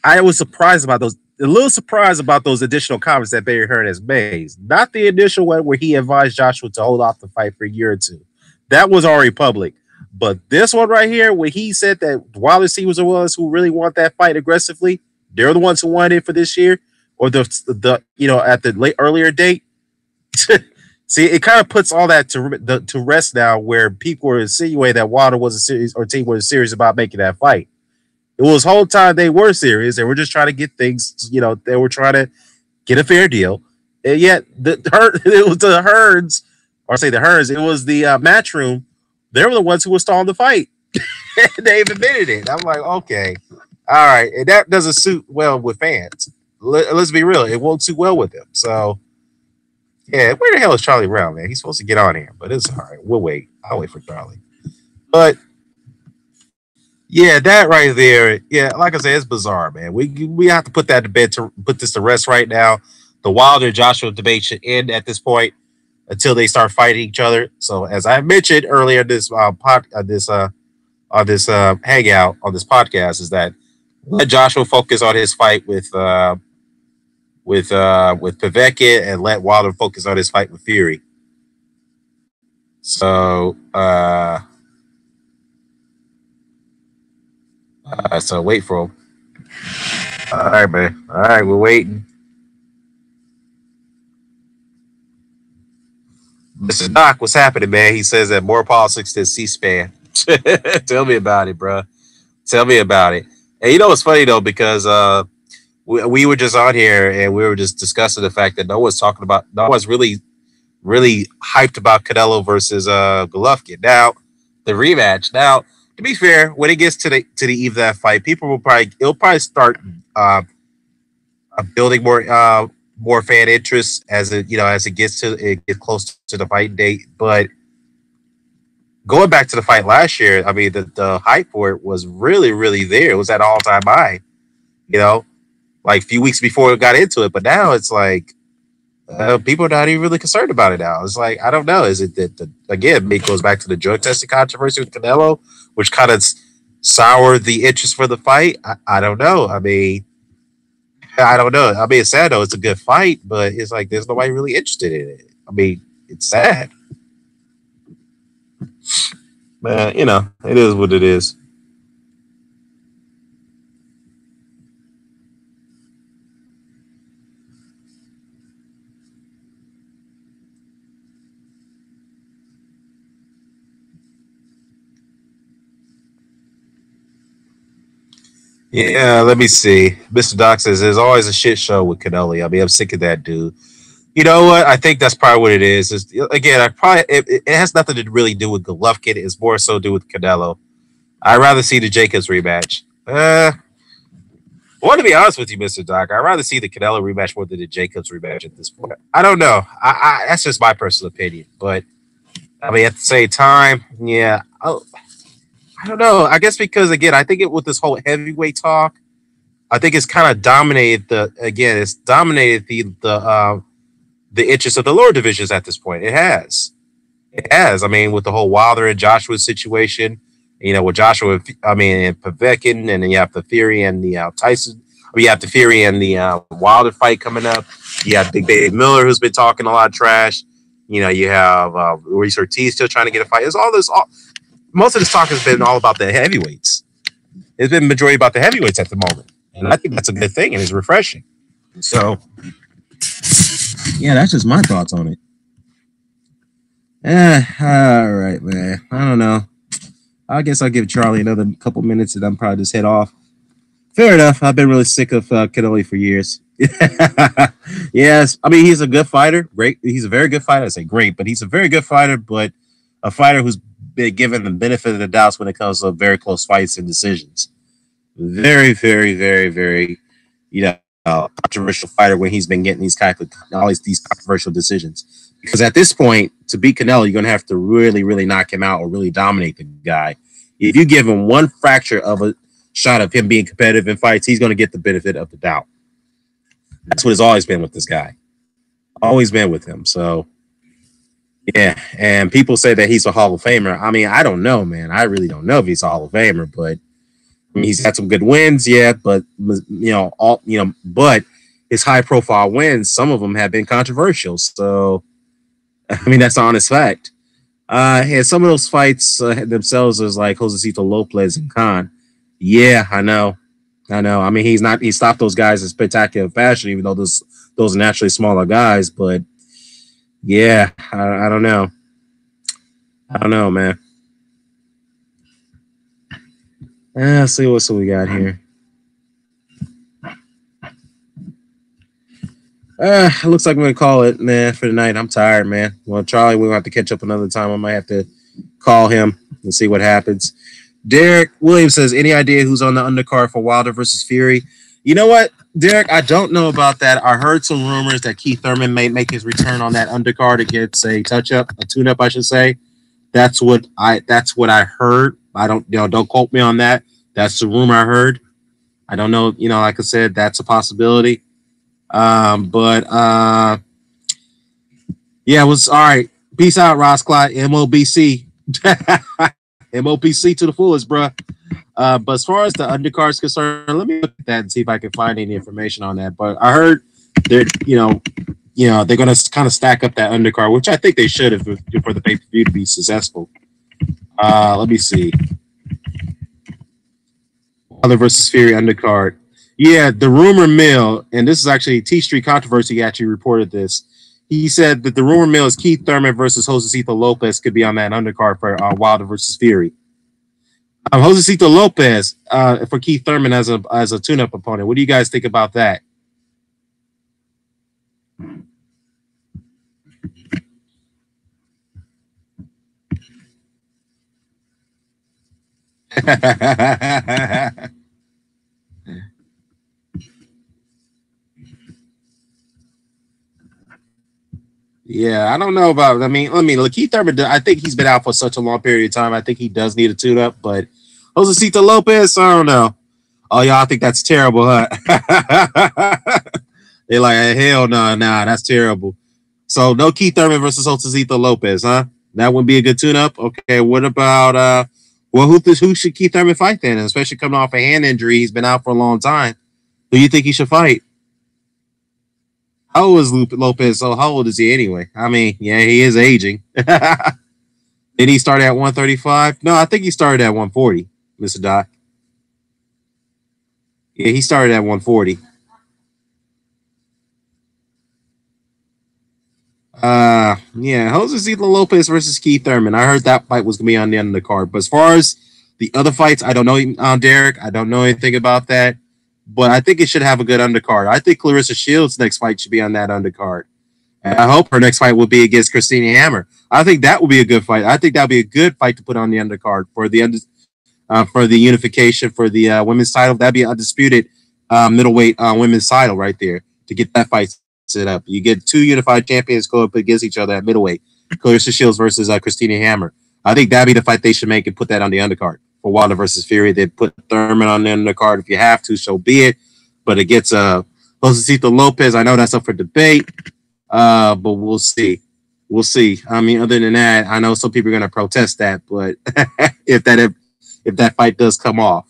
I was surprised about those. A little surprised about those additional comments that Barry Hearn has made. Not the initial one where he advised Joshua to hold off the fight for a year or two. That was already public. But this one right here, where he said that Wilder's team was the ones who really want that fight aggressively, they're the ones who wanted it for this year, or the at the earlier date. See, it kind of puts all that to rest now, where people were insinuating that Wilder was serious or team was serious about making that fight. It was whole time they were serious. They were just trying to get things, they were trying to get a fair deal. And yet it was the Hearns, or say the Hearns, it was the Matchroom. They were the ones who were stalling the fight. They've admitted it. I'm like, okay, all right. And that doesn't suit well with fans. Let's be real. It won't suit well with them. So, yeah, where the hell is Charlie Brown, man? He's supposed to get on here, but it's all right. We'll wait. I'll wait for Charlie. But yeah, that right there. Yeah, like I said, it's bizarre, man. We have to put that to bed to put this to rest right now. The Wilder Joshua debate should end at this point until they start fighting each other. So, as I mentioned earlier, this hangout on this podcast is that let Joshua focus on his fight with Povetkin and let Wilder focus on his fight with Fury. So. So wait for him. All right, man. All right, we're waiting. Mr. Doc, what's happening, man? He says that more politics than C-SPAN. Tell me about it, bro. Tell me about it. And you know what's funny though, because we were just on here and we were just discussing the fact that no one's really hyped about Canelo versus Golovkin. Now, the rematch. Now, to be fair, when it gets to the eve of that fight, it'll probably start building more fan interest as it gets close to the fight date. But going back to the fight last year, I mean the hype for it was really, really there. It was at all time high, like a few weeks before it got into it. But now it's like people are not even really concerned about it now. It's like, I don't know. Is it that again? It goes back to the drug testing controversy with Canelo, which kind of soured the interest for the fight. I don't know. I mean, I don't know. I mean, it's sad though. It's a good fight, but it's like there's nobody really interested in it. I mean, it's sad. Man, it is what it is. Yeah, let me see. Mr. Doc says there's always a shit show with Canelo. I mean, I'm sick of that dude. You know what? I think that's probably what it is. Again, it has nothing to really do with Golovkin. It's more so do with Canelo. I'd rather see the Jacobs rematch. Well, to be honest with you, Mr. Doc, I'd rather see the Canelo rematch more than the Jacobs rematch at this point. I don't know. That's just my personal opinion. But, I mean, at the same time, yeah, I don't know. I guess because again, I think it with this whole heavyweight talk, I think it's kind of dominated it's dominated the interest of the lower divisions at this point. It has. It has. I mean, with the whole Wilder and Joshua situation, with Joshua, I mean, and Povetkin, and then you have the Fury and the Tyson, or you have the Fury and the Wilder fight coming up. You have Big Baby Miller, who's been talking a lot of trash. You have Luis Ortiz still trying to get a fight. It's all this. Most of this talk has been all about the heavyweights. It's been majority about the heavyweights at the moment, and I think that's a good thing and it's refreshing. So, yeah, that's just my thoughts on it. All right, man. I don't know. I guess I'll give Charlie another couple minutes and I'm probably just head off. Fair enough. I've been really sick of Canelo for years. Yes. I mean, he's a good fighter. Great. He's a very good fighter. I say great, but he's a very good fighter, but a fighter who's been given the benefit of the doubts when it comes to very close fights and decisions. Very, very, very, very, controversial fighter when he's been getting these these controversial decisions. Because at this point, to beat Canelo, you're going to have to really, really knock him out or really dominate the guy. If you give him one fracture of a shot of him being competitive in fights, he's going to get the benefit of the doubt. That's what it's always been with this guy. Always been with him. So, yeah. And people say that he's a Hall of Famer. I mean, I don't know, man. I really don't know if he's a Hall of Famer, but I mean, he's had some good wins, yeah. But but his high-profile wins, some of them have been controversial. So, I mean, that's an honest fact. And some of those fights themselves is like Josecito Lopez and Khan. Yeah, I know. I mean, he stopped those guys in spectacular fashion, even though those are naturally smaller guys. But yeah, I don't know. I don't know, man. Let's see what we got here. It looks like we're going to call it, man, for tonight. I'm tired, man. Well, Charlie, we'll have to catch up another time. I might have to call him and see what happens. Derek Williams says, any idea who's on the undercard for Wilder versus Fury? You know what, Derek? I don't know about that. I heard some rumors that Keith Thurman may make his return on that undercard against a tune-up, I should say. That's what I heard. I don't quote me on that. That's the rumor I heard. I don't know, like I said, that's a possibility. Yeah, it was all right. Peace out, Ross Clyde, MOBC. MOPC to the fullest, bro. But as far as the undercard is concerned, let me look at that and see if I can find any information on that. But I heard they're, they're going to kind of stack up that undercard, which I think they should if for the pay-per-view to be successful. Let me see. Wilder versus Fury undercard. Yeah, the rumor mill, and this is actually T Street Controversy actually reported this. He said that the rumor mill is Keith Thurman versus Josecito Lopez could be on that undercard for Wilder versus Fury. Josecito Lopez for Keith Thurman as a tune-up opponent. What do you guys think about that? Yeah, I don't know about. I mean, look, Keith Thurman. I think he's been out for such a long period of time. I think he does need a tune-up, but Josecito Lopez, I don't know. Oh, y'all think that's terrible, huh? They're like, hell no, that's terrible. So no Keith Thurman versus Josecito Lopez, huh? That would be a good tune-up. Okay, what about who should Keith Thurman fight then? Especially coming off a hand injury, he's been out for a long time. Who do you think he should fight? How old is Lopez? So how old is he anyway? I mean, yeah, he is aging. Did he start at 135? No, I think he started at 140, Mr. Doc. Yeah, he started at 140. Yeah, Josecito Lopez versus Keith Thurman. I heard that fight was gonna be on the end of the card. But as far as the other fights, I don't know, Derek. I don't know anything about that. But I think it should have a good undercard. I think Clarissa Shields' next fight should be on that undercard. And I hope her next fight will be against Christina Hammer. I think that will be a good fight. I think that would be a good fight to put on the undercard for the unification for the women's title. That'd be an undisputed middleweight women's title right there to get that fight set up. You get two unified champions go up against each other at middleweight. Clarissa Shields versus Christina Hammer. I think that'd be the fight they should make and put that on the undercard. for Wilder versus Fury. They put Thurman on the undercard if you have to, so be it. But it gets Josecito Lopez. I know that's up for debate, but we'll see. We'll see. I mean, other than that, I know some people are going to protest that, but if that fight does come off,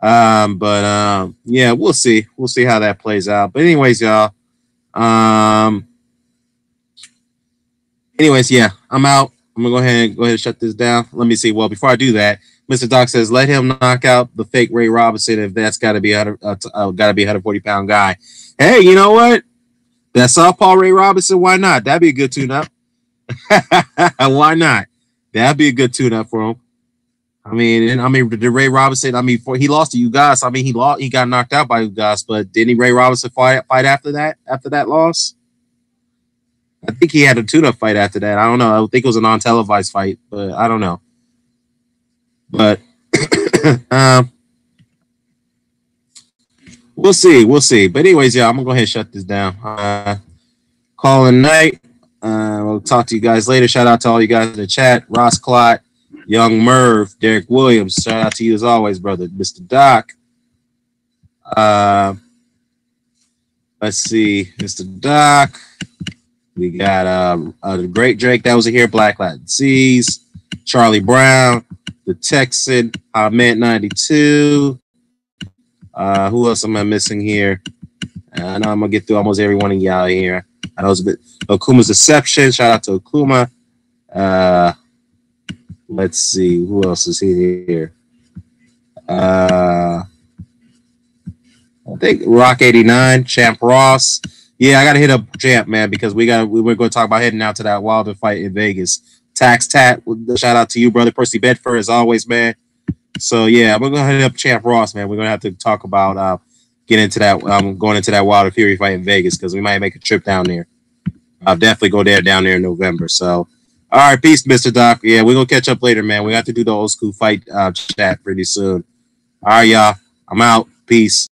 yeah, we'll see. We'll see how that plays out. But anyways, y'all. Yeah, I'm out. I'm gonna go ahead and shut this down. Let me see. Well, before I do that, Mr. Doc says let him knock out the fake Ray Robinson if that's got to be 140-pound guy. Hey, you know what? That southpaw Ray Robinson. Why not? That'd be a good tune-up. Why not? That'd be a good tune-up for him. I mean, the Ray Robinson. I mean, he lost to Ugas. I mean, he got knocked out by Ugas, but didn't Ray Robinson fight after that? After that loss, I think he had a tune-up fight after that. I don't know. I think it was a non-televised fight, but I don't know. But we'll see. We'll see. But anyways, yeah, I'm gonna go ahead and shut this down. Call it night. We'll talk to you guys later. Shout out to all you guys in the chat. Ross Clott, Young Merv, Derek Williams. Shout out to you as always, brother. Mr. Doc. Let's see. Mr. Doc. We got the Great Drake that was here. Black Latin Seas. Charlie Brown. The Texan. Ahmed 92. Who else am I missing here? I know I'm going to get through almost every one of y'all here. I know it's a bit. Okuma's Deception. Shout out to Okuma. Let's see. Who else is here? I think Rock 89. Champ Ross. Yeah, I got to hit up Champ, man, because we're going to talk about heading out to that Wilder fight in Vegas. Tax Tat. Shout out to you, brother. Percy Bedford, as always, man. So, yeah, we're going to hit up Champ Ross, man. We're going to have to talk about going into that Wilder Fury fight in Vegas because we might make a trip down there. I'll definitely go down there in November. So, all right, peace, Mr. Doc. Yeah, we're going to catch up later, man. We have to do the old school fight chat pretty soon. All right, y'all. I'm out. Peace.